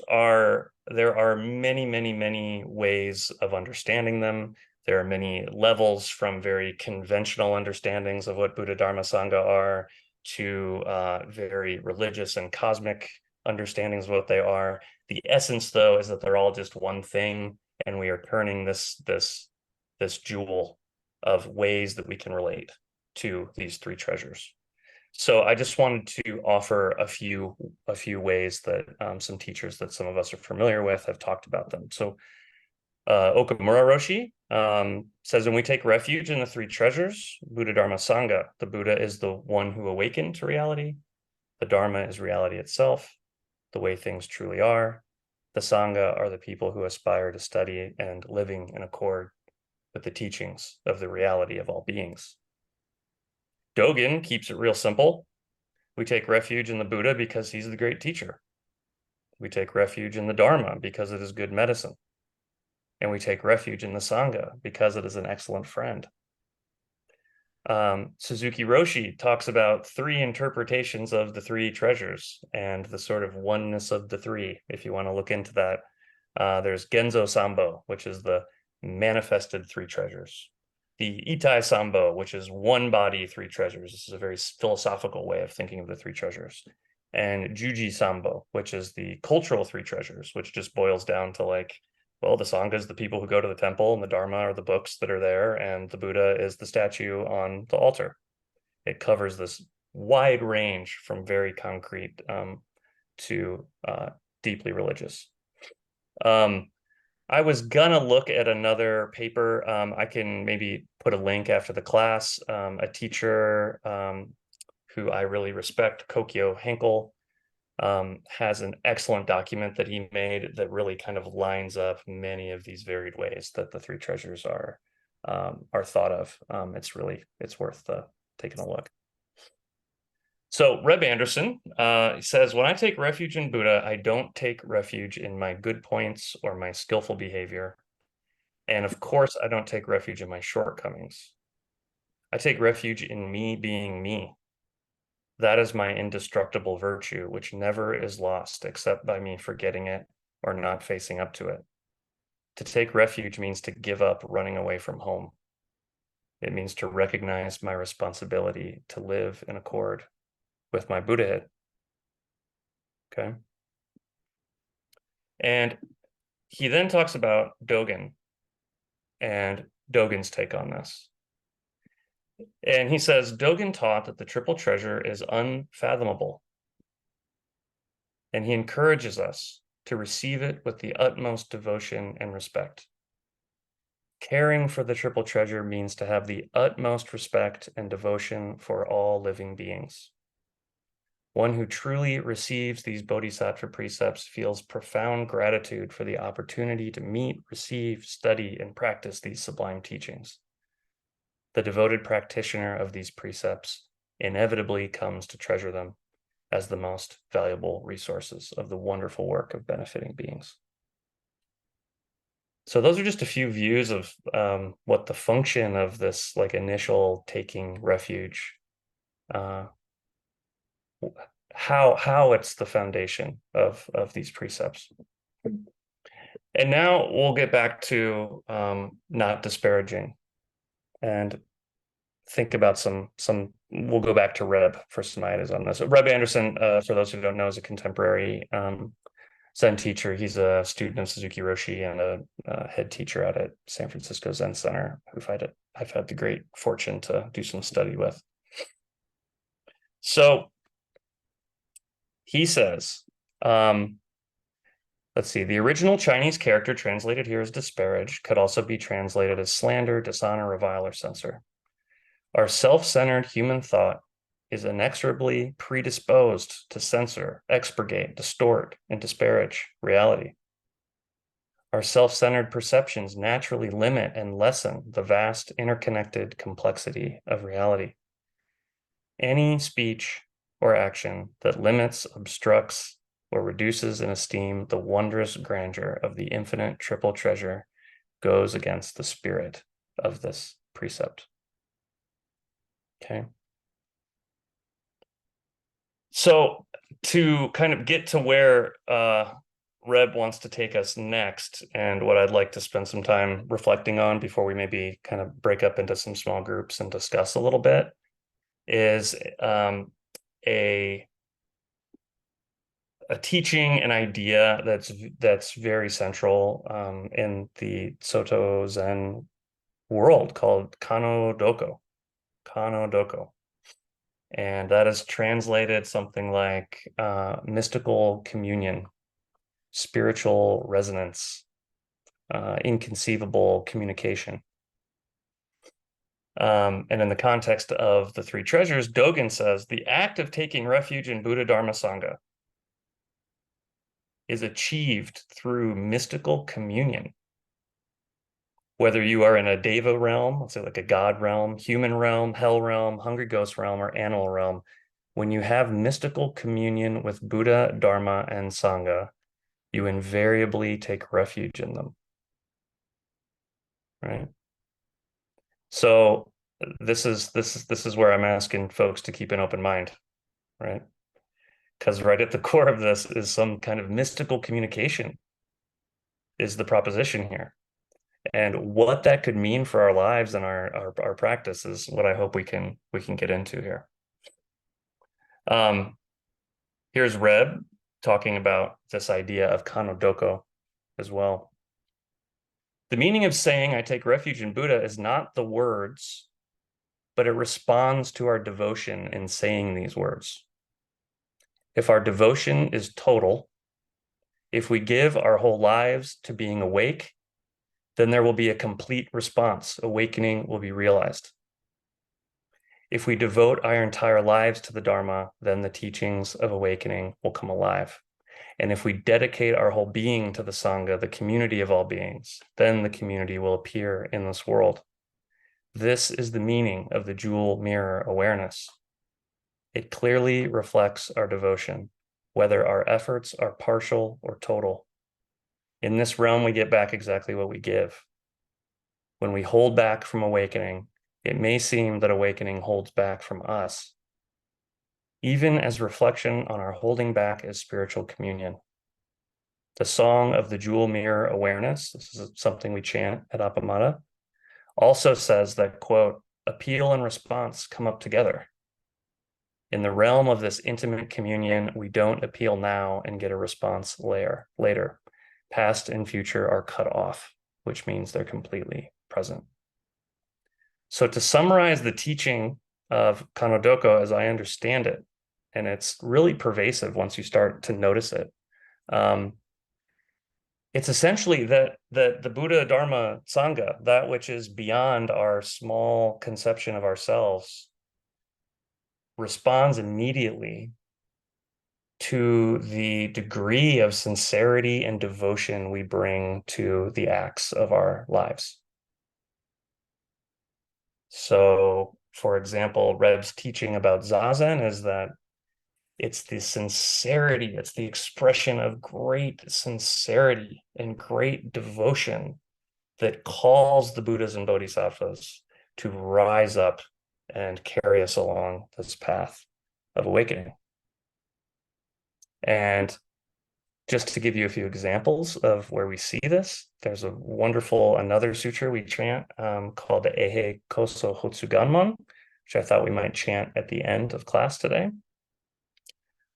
S15: there are many ways of understanding them. There are many levels, from very conventional understandings of what Buddha, Dharma, Sangha are to very religious and cosmic understandings of what they are. The essence, though, is that they're all just one thing, and we are turning this jewel of ways that we can relate to these three treasures. So I just wanted to offer a few ways that some teachers that some of us are familiar with have talked about them. So Okamura Roshi says, when we take refuge in the three treasures, Buddha, Dharma, Sangha, the Buddha is the one who awakened to reality. The Dharma is reality itself, the way things truly are. The Sangha are the people who aspire to study and living in accord with the teachings of the reality of all beings. Dogen keeps it real simple. We take refuge in the Buddha because he's the great teacher. We take refuge in the Dharma because it is good medicine. And we take refuge in the Sangha because it is an excellent friend. Susuki Roshi talks about three interpretations of the three treasures and the sort of oneness of the three, if you want to look into that. There's Genzo Sambo, which is the manifested three treasures. The Itai Sambo, which is one body, three treasures. This is a very philosophical way of thinking of the three treasures. And Juji Sambo, which is the cultural three treasures, which just boils down to like, well, the Sangha is the people who go to the temple, and the Dharma are the books that are there, and the Buddha is the statue on the altar. It covers this wide range from very concrete to deeply religious. I was gonna look at another paper. I can maybe put a link after the class. A teacher who I really respect, Kokyo Henkel, has an excellent document that he made that really kind of lines up many of these varied ways that the three treasures are thought of. It's worth taking a look. So Reb Anderson says, when I take refuge in Buddha, I don't take refuge in my good points or my skillful behavior. And of course, I don't take refuge in my shortcomings. I take refuge in me being me. That is my indestructible virtue, which never is lost except by me forgetting it or not facing up to it. To take refuge means to give up running away from home. It means to recognize my responsibility to live in accord with my Buddhahood. Okay. And he then talks about Dogen and Dogen's take on this. And he says, Dogen taught that the triple treasure is unfathomable. And he encourages us to receive it with the utmost devotion and respect. Caring for the triple treasure means to have the utmost respect and devotion for all living beings. One who truly receives these Bodhisattva precepts feels profound gratitude for the opportunity to meet, receive, study, and practice these sublime teachings. The devoted practitioner of these precepts inevitably comes to treasure them as the most valuable resources of the wonderful work of benefiting beings. So those are just a few views of what the function of this like initial taking refuge, how it's the foundation of these precepts. And now we'll get back to not disparaging and think about some we'll go back to Reb for some ideas on this. So Reb Anderson, for those who don't know, is a contemporary Zen teacher. He's a student of Susuki Roshi and a head teacher out at San Francisco Zen Center, who I've had the great fortune to do some study with. So he says, let's see, the original Chinese character translated here as disparage could also be translated as slander, dishonor, revile, or censor. Our self-centered human thought is inexorably predisposed to censor, expurgate, distort, and disparage reality. Our self-centered perceptions naturally limit and lessen the vast interconnected complexity of reality. Any speech or action that limits, obstructs, or reduces in esteem the wondrous grandeur of the infinite triple treasure goes against the spirit of this precept. Okay. So to kind of get to where Reb wants to take us next, and what I'd like to spend some time reflecting on before we maybe kind of break up into some small groups and discuss a little bit, is a teaching, an idea that's very central in the Soto Zen world called Kano Doko. And that is translated something like mystical communion, spiritual resonance, inconceivable communication. And in the context of the three treasures, Dogen says, the act of taking refuge in Buddha, Dharma, Sangha is achieved through mystical communion. Whether you are in a Deva realm, let's say like a God realm, human realm, hell realm, hungry ghost realm, or animal realm, when you have mystical communion with Buddha, Dharma, and Sangha, you invariably take refuge in them. Right? So this is where I'm asking folks to keep an open mind, right? Because right at the core of this is some kind of mystical communication is the proposition here. And what that could mean for our lives and our practice is what I hope we can get into here. Here's Reb talking about this idea of Kano Doko as well. The meaning of saying I take refuge in Buddha is not the words, but it responds to our devotion in saying these words. If our devotion is total, if we give our whole lives to being awake, then there will be a complete response. Awakening will be realized. If we devote our entire lives to the Dharma, then the teachings of awakening will come alive. And if we dedicate our whole being to the Sangha, the community of all beings, then the community will appear in this world. This is the meaning of the jewel mirror awareness. It clearly reflects our devotion, whether our efforts are partial or total. In this realm, we get back exactly what we give. When we hold back from awakening, it may seem that awakening holds back from us, even as reflection on our holding back is spiritual communion. The song of the jewel mirror awareness, this is something we chant at Appamada, also says that, quote, appeal and response come up together. In the realm of this intimate communion, we don't appeal now and get a response later. Past and future are cut off, which means they're completely present. So to summarize the teaching of Kano Doko as I understand it, and it's really pervasive once you start to notice it, it's essentially that the Buddha, Dharma, Sangha, that which is beyond our small conception of ourselves, responds immediately to the degree of sincerity and devotion we bring to the acts of our lives. So, for example, Reb's teaching about Zazen is that it's the sincerity, it's the expression of great sincerity and great devotion that calls the Buddhas and Bodhisattvas to rise up and carry us along this path of awakening. And just to give you a few examples of where we see this, there's a wonderful, another sutra we chant called the Ehe Koso Hotsuganmon, which I thought we might chant at the end of class today.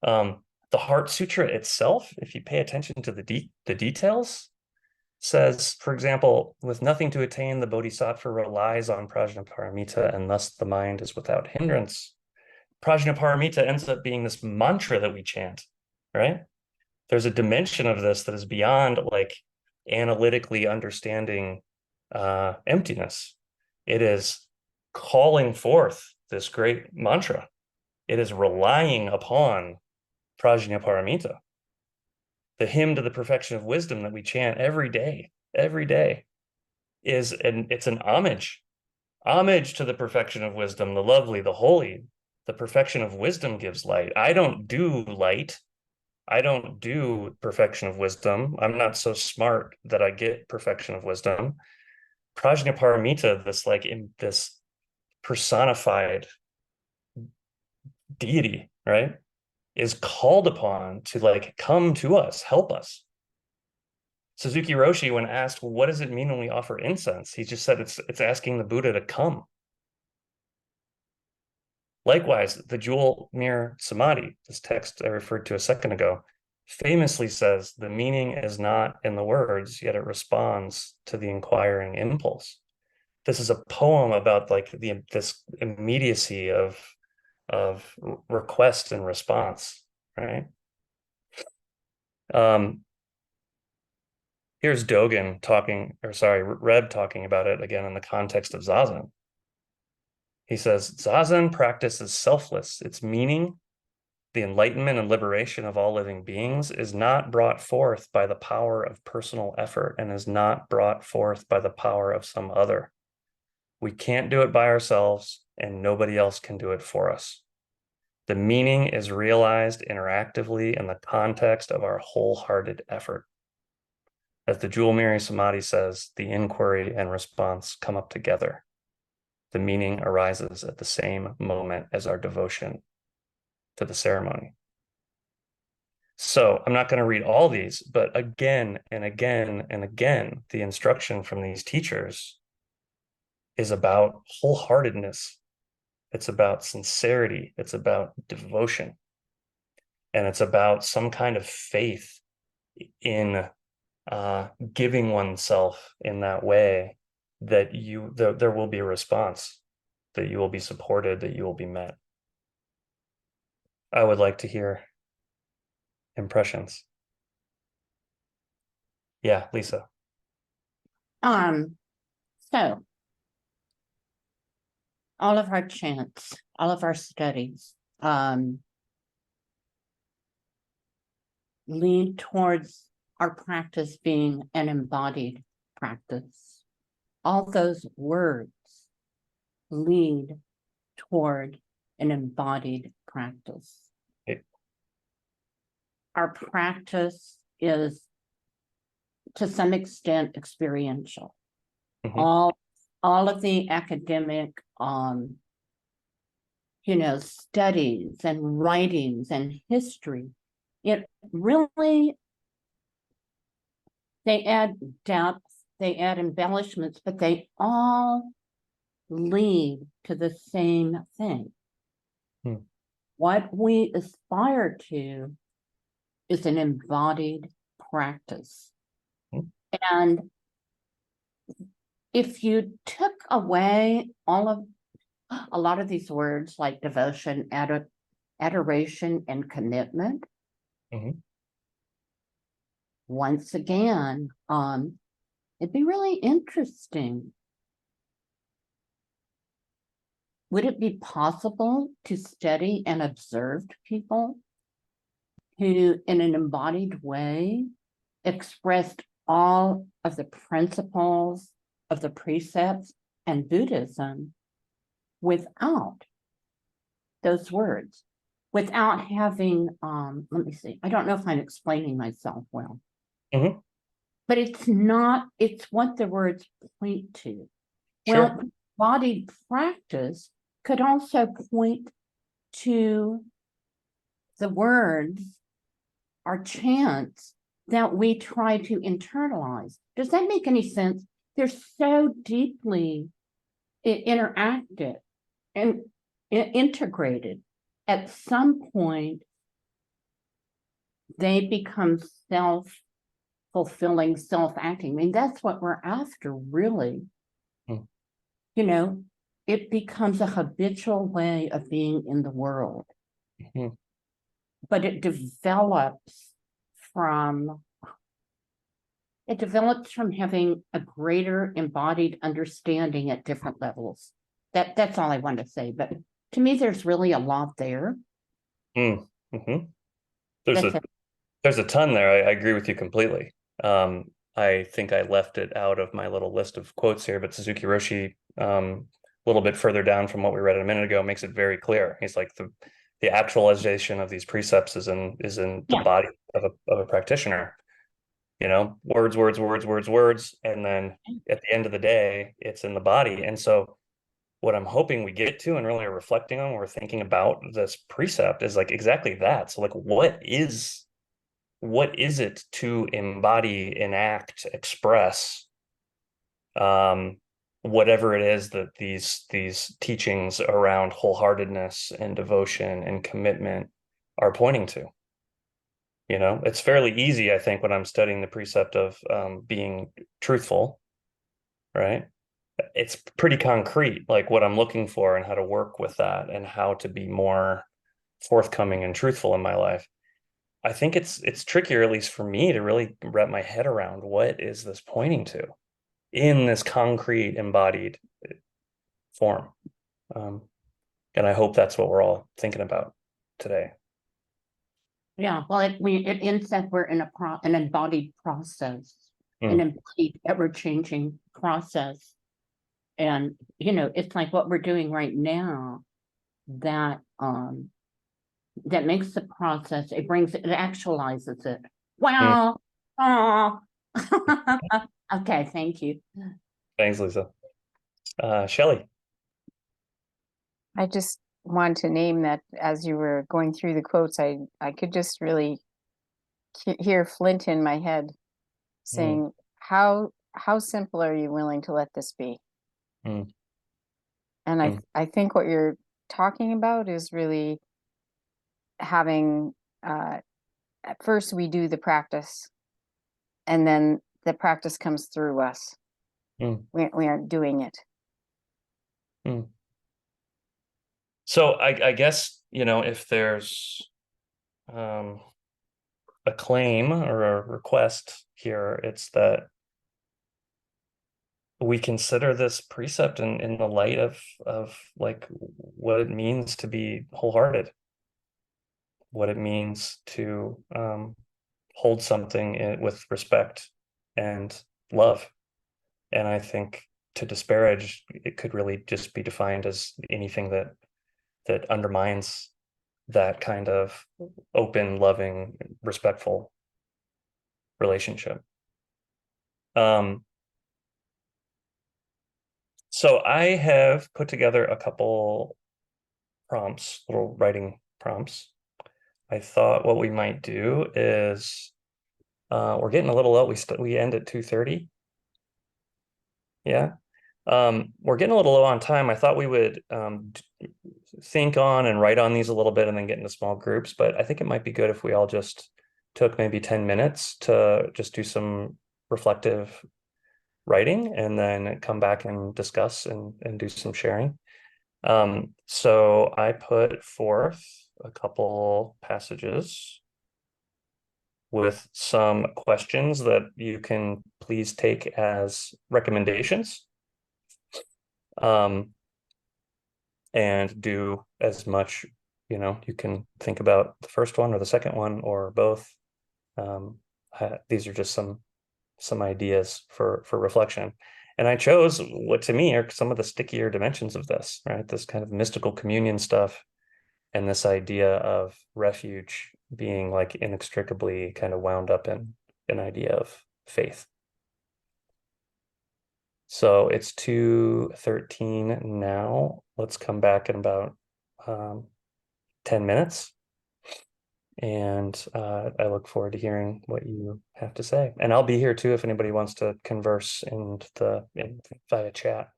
S15: The Heart Sutra itself, if you pay attention to the details, says, for example, with nothing to attain, the Bodhisattva relies on Prajnaparamita, and thus the mind is without hindrance. Prajnaparamita ends up being this mantra that we chant, right? There's a dimension of this that is beyond like analytically understanding emptiness. It is calling forth this great mantra. It is relying upon Prajnaparamita. The hymn to the perfection of wisdom that we chant every day, it's an homage to the perfection of wisdom, the lovely, the holy. The perfection of wisdom gives light. I don't do light. I don't do perfection of wisdom. I'm not so smart that I get perfection of wisdom. Prajnaparamita, this personified deity, right, is called upon to like come to us, help us. Susuki Roshi, when asked, well, what does it mean when we offer incense? He just said it's asking the Buddha to come. Likewise, the jewel mirror samadhi, this text I referred to a second ago, famously says the meaning is not in the words, yet it responds to the inquiring impulse. This is a poem about like this immediacy of request and response, right? Here's Dogen Reb talking about it again in the context of Zazen. He says, Zazen practice is selfless. Its meaning, the enlightenment and liberation of all living beings, is not brought forth by the power of personal effort and is not brought forth by the power of some other. We can't do it by ourselves, and nobody else can do it for us. The meaning is realized interactively in the context of our wholehearted effort. As the Jewel Mirror Samadhi says, the inquiry and response come up together. The meaning arises at the same moment as our devotion to the ceremony. So I'm not going to read all these, but again and again and again, the instruction from these teachers is about wholeheartedness. It's about sincerity. It's about devotion. And it's about some kind of faith in giving oneself in that way, that there will be a response, that you will be supported, that you will be met. I would like to hear impressions. Yeah, Lisa.
S12: So all of our chants, all of our studies, lead towards our practice being an embodied practice. All those words lead toward an embodied practice.
S15: Okay.
S12: Our practice is, to some extent, experiential.
S15: Mm-hmm.
S12: All of the academic, studies and writings and history, it really, they add depth, they add embellishments, but they all lead to the same thing. What we aspire to is an embodied practice. And if you took away a lot of these words like devotion, adoration, and commitment, once again, it'd be really interesting. Would it be possible to study and observe people who, in an embodied way, expressed all of the principles of the precepts and Buddhism without those words, without having, let me see, I don't know if I'm explaining myself well, but it's what the words point to.
S15: Sure.
S12: Well, embodied practice could also point to the words or chants that we try to internalize. Does that make any sense? They're so deeply interactive and integrated. At some point, they become self-fulfilling, self-acting. I mean, that's what we're after, really. It becomes a habitual way of being in the world. But it develops from having a greater embodied understanding at different levels. That's all I want to say. But to me, there's really a lot there.
S15: There's There's a ton there. I agree with you completely. I think I left it out of my little list of quotes here, but Susuki Roshi, a little bit further down from what we read a minute ago, makes it very clear. He's like the actualization of these precepts is in the body of a practitioner. You know, words, and then at the end of the day, it's in the body. And so what I'm hoping we get to and really are reflecting on when we're thinking about this precept is like exactly that. So like what is it to embody, enact, express whatever it is that these teachings around wholeheartedness and devotion and commitment are pointing to? You know, it's fairly easy, I think, when I'm studying the precept of being truthful, right? It's pretty concrete, like what I'm looking for and how to work with that and how to be more forthcoming and truthful in my life. I think it's trickier, at least for me, to really wrap my head around what is this pointing to in this concrete embodied form. And I hope that's what we're all thinking about today.
S12: Yeah, well, it ends that we're in an embodied process, an embodied, ever-changing process. And, you know, it's like what we're doing right now that makes the process, it actualizes it. Wow. Oh. Okay, thank you.
S15: Thanks, Lisa. Shelley.
S13: I just want to name that as you were going through the quotes, I could just really hear Flint in my head saying, how simple are you willing to let this be? And I think what you're talking about is really having, at first we do the practice and then the practice comes through us. We aren't doing it.
S15: So I guess, you know, if there's a claim or a request here, it's that we consider this precept in the light of like what it means to be wholehearted, what it means to hold something with respect and love. And I think to disparage, it could really just be defined as anything that undermines that kind of open, loving, respectful relationship. So I have put together a couple prompts, little writing prompts. I thought what we might do is we're getting a little low. We end at 2:30. Yeah. We're getting a little low on time. I thought we would think on and write on these a little bit and then get into small groups, but I think it might be good if we all just took maybe 10 minutes to just do some reflective writing and then come back and discuss and do some sharing. So I put forth a couple passages with some questions that you can please take as recommendations. And do as much, you know, you can think about the first one or the second one or both. These are just some ideas for reflection. And I chose what to me are some of the stickier dimensions of this, right? This kind of mystical communion stuff and this idea of refuge being like inextricably kind of wound up in an idea of faith. So it's 2:13 now. Let's come back in about 10 minutes. And I look forward to hearing what you have to say. And I'll be here too if anybody wants to converse via chat.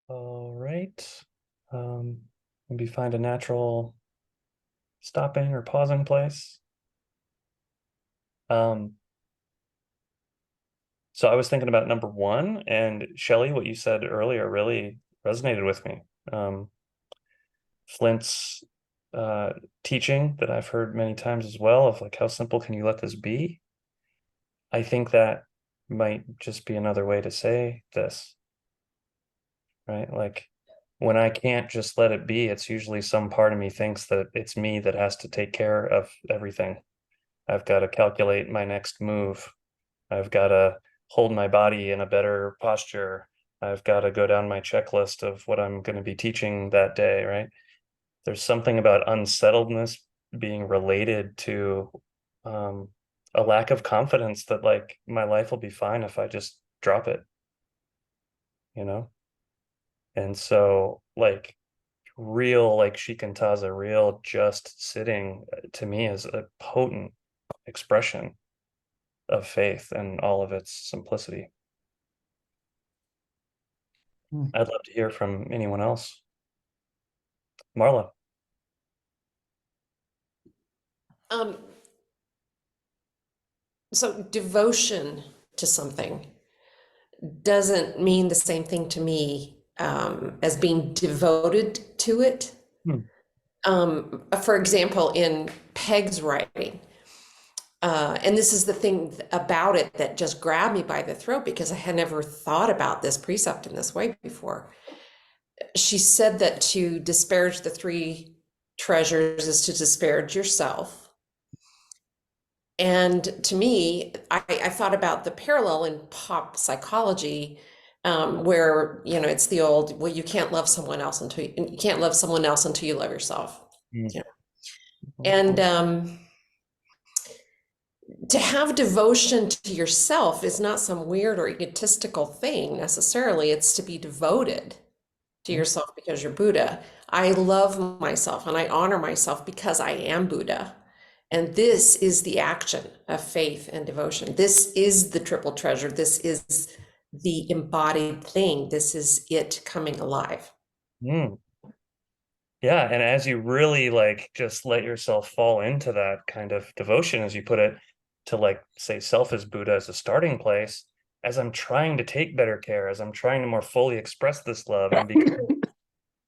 S15: All right. Maybe find a natural stopping or pausing place. So I was thinking about number one, and Shelley, what you said earlier really resonated with me. Flint's teaching that I've heard many times as well of like, how simple can you let this be? I think that might just be another way to say this. right? Like when I can't just let it be, it's usually some part of me thinks that it's me that has to take care of everything. I've got to calculate my next move. I've got to hold my body in a better posture. I've got to go down my checklist of what I'm going to be teaching that day, right? There's something about unsettledness being related to a lack of confidence that like my life will be fine if I just drop it, you know? And so like real, like shikantaza, real just sitting to me is a potent expression of faith and all of its simplicity. I'd love to hear from anyone else. Marla.
S16: So devotion to something doesn't mean the same thing to me as being devoted to it. For example, in Peg's writing, and this is the thing about it that just grabbed me by the throat because I had never thought about this precept in this way before. She said that to disparage the three treasures is to disparage yourself. And to me, I thought about the parallel in pop psychology, where, you know, it's the old, well, you can't love someone else until you can't love someone else until you love yourself. You know? And to have devotion to yourself is not some weird or egotistical thing necessarily. It's to be devoted to yourself because you're Buddha. I love myself and I honor myself because I am Buddha. And this is the action of faith and devotion. This is the triple treasure. This is the embodied thing. This is it coming alive.
S15: Yeah, and as you really like just let yourself fall into that kind of devotion, as you put it, to like say self as Buddha as a starting place, as I'm trying to take better care, as I'm trying to more fully express this love and become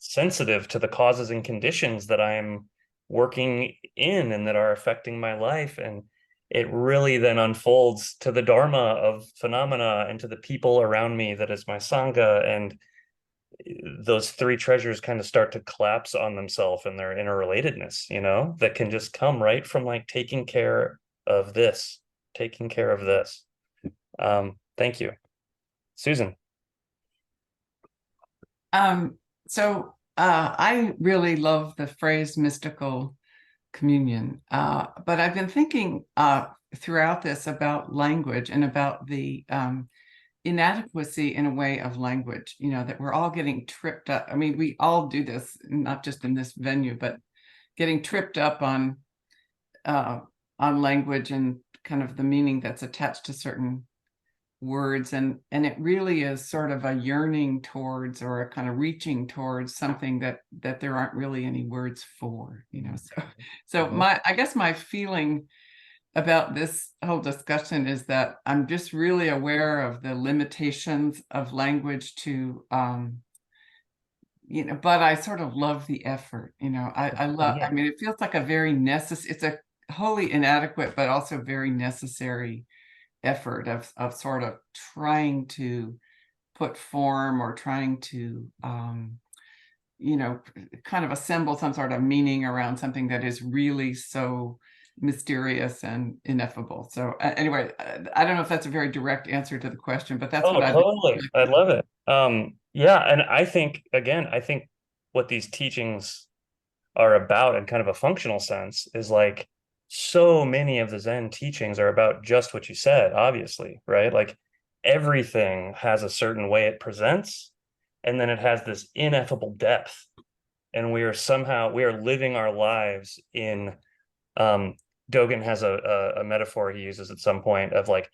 S15: sensitive to the causes and conditions that I'm working in and that are affecting my life. And it really then unfolds to the Dharma of phenomena and to the people around me that is my Sangha. And those three treasures kind of start to collapse on themselves and their interrelatedness, you know, that can just come right from like taking care of this, taking care of this. Thank you. Susan.
S10: So I really love the phrase mystical communion, but I've been thinking throughout this about language and about the inadequacy in a way of language, you know, that we're all getting tripped up. I mean, we all do this, not just in this venue, but getting tripped up on language and kind of the meaning that's attached to certain words, and it really is sort of a yearning towards or a kind of reaching towards something that there aren't really any words for, you know. So I guess my feeling about this whole discussion is that I'm just really aware of the limitations of language to you know, but I sort of love the effort, you know. I love, I mean, it feels like a very necessary, it's a wholly inadequate but also very necessary effort of sort of trying to put form or trying to you know, kind of assemble some sort of meaning around something that is really so mysterious and ineffable. So anyway, I don't know if that's a very direct answer to the question, but that's what I
S15: totally. I love it. Yeah, and I think again, I think what these teachings are about in kind of a functional sense is like so many of the Zen teachings are about just what you said, obviously, right? Like everything has a certain way it presents, and then it has this ineffable depth. And we are living our lives in, Dogen has a metaphor he uses at some point of like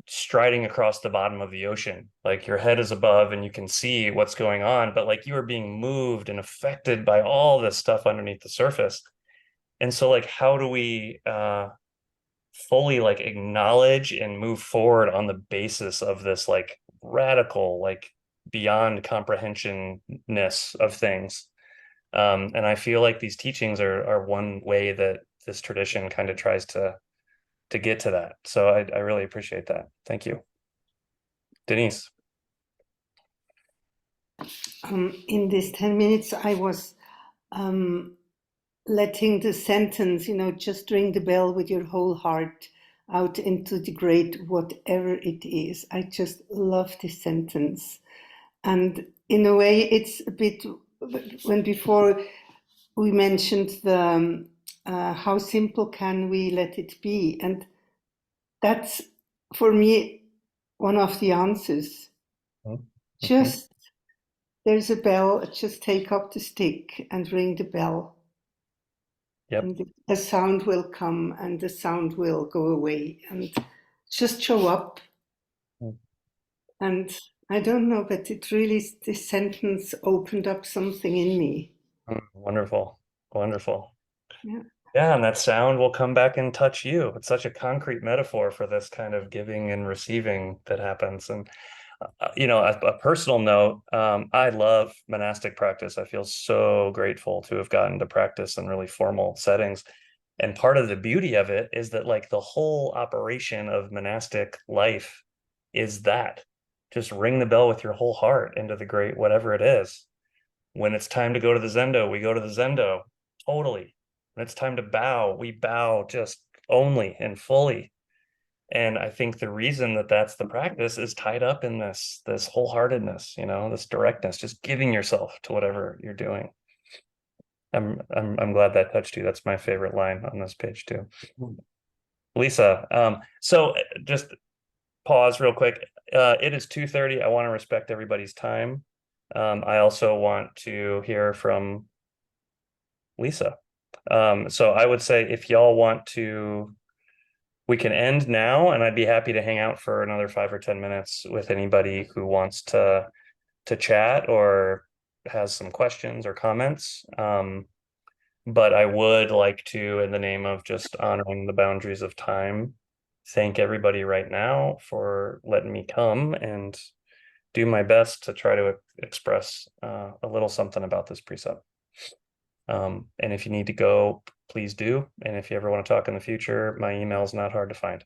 S15: striding across the bottom of the ocean. Like your head is above and you can see what's going on, but like you are being moved and affected by all this stuff underneath the surface. And so like, how do we fully like acknowledge and move forward on the basis of this like radical, like beyond comprehensivness of things? And I feel like these teachings are one way that this tradition kind of tries to get to that. So I really appreciate that. Thank you. Denise.
S17: In these 10 minutes, I was letting the sentence, just ring the bell with your whole heart out into the great whatever it is. I just love this sentence. And in a way, it's a bit, when before we mentioned the how simple can we let it be? And that's, for me, one of the answers. Just, there's a bell, just take up the stick and ring the bell.
S15: Yep.
S17: And a sound will come and the sound will go away, and just show up. And I don't know, but it really, this sentence opened up something in me.
S15: Wonderful. Wonderful.
S17: Yeah.
S15: Yeah, and that sound will come back and touch you. It's such a concrete metaphor for this kind of giving and receiving that happens. And a personal note, I love monastic practice. I feel so grateful to have gotten to practice in really formal settings. And part of the beauty of it is that like the whole operation of monastic life is that. Just ring the bell with your whole heart into the great whatever it is. When it's time to go to the Zendo, we go to the Zendo. Totally. When it's time to bow, we bow just only and fully. And I think the reason that that's the practice is tied up in this wholeheartedness, this directness, just giving yourself to whatever you're doing. I'm glad that touched you. That's my favorite line on this page too. Lisa, so just pause real quick. It is 2:30. I want to respect everybody's time. I also want to hear from Lisa. So I would say if y'all want to, we can end now, and I'd be happy to hang out for another 5 or 10 minutes with anybody who wants to chat or has some questions or comments. But I would like to, in the name of just honoring the boundaries of time, thank everybody right now for letting me come and do my best to try to express a little something about this precept. And if you need to go, please do. And if you ever want to talk in the future, my email is not hard to find.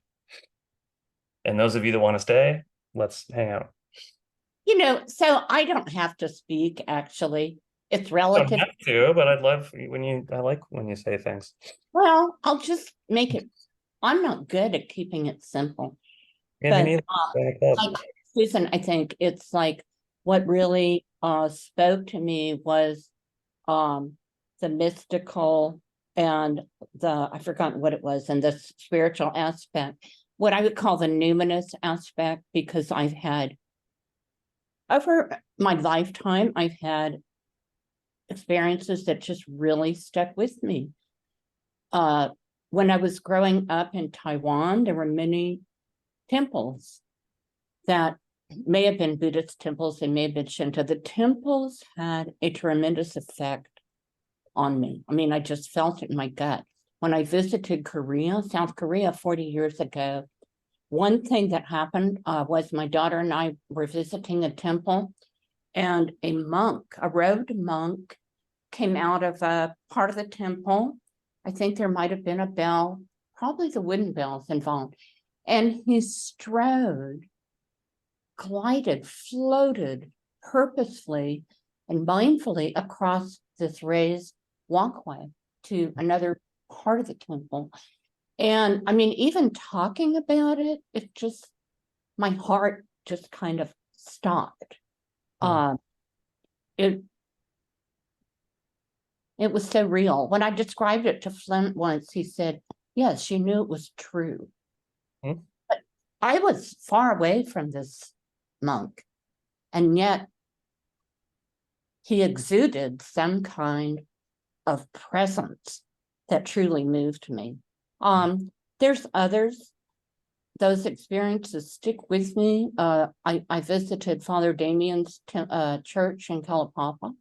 S15: And those of you that want to stay, let's hang out.
S12: So I don't have to speak, actually. It's
S15: You
S12: relative.
S15: don't have to, but I'd love I like when you say things.
S12: Well, I'll just make it. I'm not good at keeping it simple.
S15: Yeah, me
S12: But
S15: neither.
S12: like Susan, I think it's like what really spoke to me was the mystical and I've forgotten what it was, and the spiritual aspect, what I would call the numinous aspect, because I've had, over my lifetime, I've had experiences that just really stuck with me. When I was growing up in Taiwan, there were many temples that may have been Buddhist temples, they may have been Shinto. The temples had a tremendous effect on me. I mean, I just felt it in my gut. When I visited South Korea 40 years ago, one thing that happened was my daughter and I were visiting a temple, and a robed monk, came out of a part of the temple. I think there might have been a bell, probably the wooden bells involved. And he glided, floated purposefully and mindfully across this raised walkway to another part of the temple. And I mean, even talking about it, my heart just kind of stopped. It was so real. When I described it to Flint once, he said, yes, she knew it was true. But I was far away from this monk, and yet he exuded some kind of presence that truly moved me. There's others. Those experiences stick with me. I visited Father Damien's church in Kalapapa.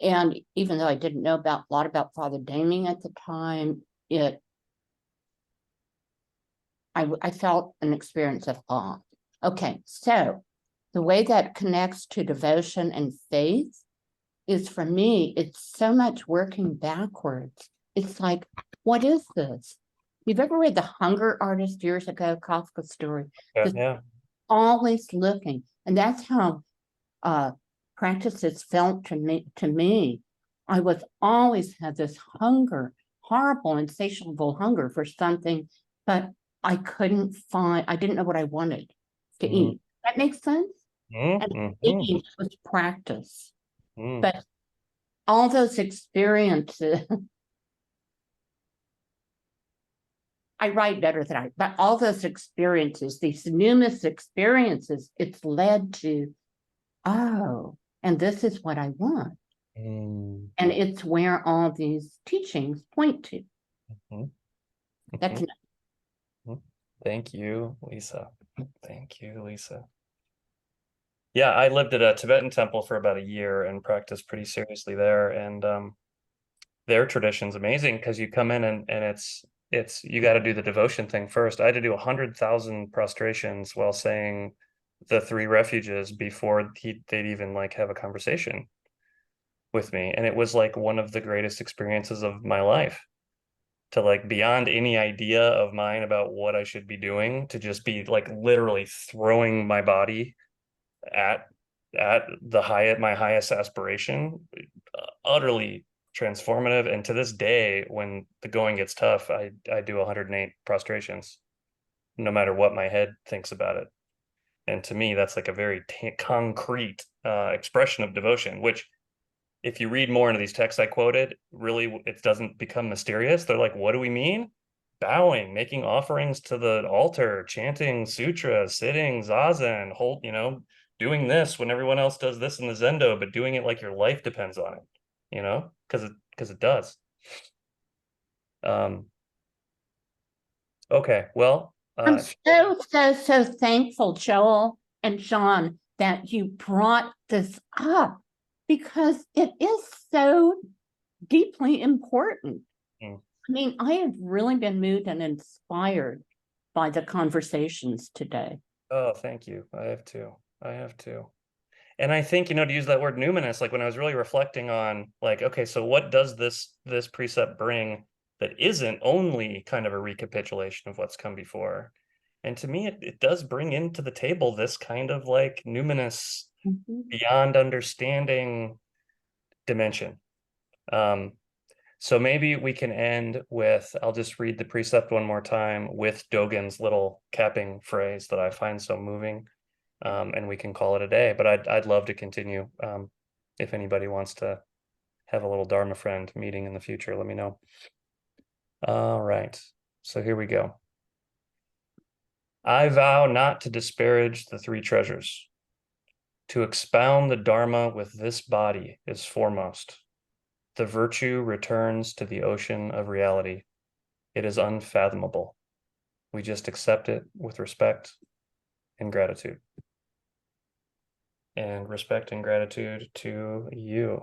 S12: And even though I didn't know a lot about Father Damien at the time, I felt an experience of awe. Okay, so the way that connects to devotion and faith is, for me, it's so much working backwards. It's like, what is this? You've ever read The Hunger Artist years ago, Kafka's story?
S15: Yeah.
S12: Always looking. And that's how practices felt to me, I was always had this hunger, horrible, insatiable hunger for something, but I didn't know what I wanted to eat. That makes sense? And eating was practice. But all those experiences, I write better than but all those experiences, these numerous experiences, it's led to, oh, and this is what I want. And it's where all these teachings point to. That's
S15: Thank you, Lisa. Thank you, Lisa. Yeah, I lived at a Tibetan temple for about a year and practiced pretty seriously there. And their tradition's amazing because you come in and it's you got to do the devotion thing first. I had to do 100,000 prostrations while saying the 3 refuges before they'd even like have a conversation with me. And it was like one of the greatest experiences of my life, to like beyond any idea of mine about what I should be doing, to just be like literally throwing my body at my highest aspiration, utterly transformative. And to this day, when the going gets tough, I do 108 prostrations, no matter what my head thinks about it. And to me, that's like a very concrete expression of devotion, which if you read more into these texts I quoted, really it doesn't become mysterious. They're like, what do we mean? Bowing, making offerings to the altar, chanting sutras, sitting zazen, doing this when everyone else does this in the Zendo, but doing it like your life depends on it, because it does. Okay, well,
S12: I'm so thankful, Joel and John, that you brought this up, because it is so deeply important. I mean, I have really been moved and inspired by the conversations today.
S15: Oh, thank you. I have too. And I think, to use that word numinous, like when I was really reflecting on like, okay, so what does this precept bring that isn't only kind of a recapitulation of what's come before? And to me, it does bring into the table this kind of like numinous, beyond understanding dimension. So maybe we can end with, I'll just read the precept one more time with Dogen's little capping phrase that I find so moving, and we can call it a day. But I'd love to continue. If anybody wants to have a little Dharma friend meeting in the future, let me know. All right, so here we go. I vow not to disparage the 3 treasures. To expound the Dharma with this body is foremost. The virtue returns to the ocean of reality. It is unfathomable. We just accept it with respect and gratitude. And respect and gratitude to you.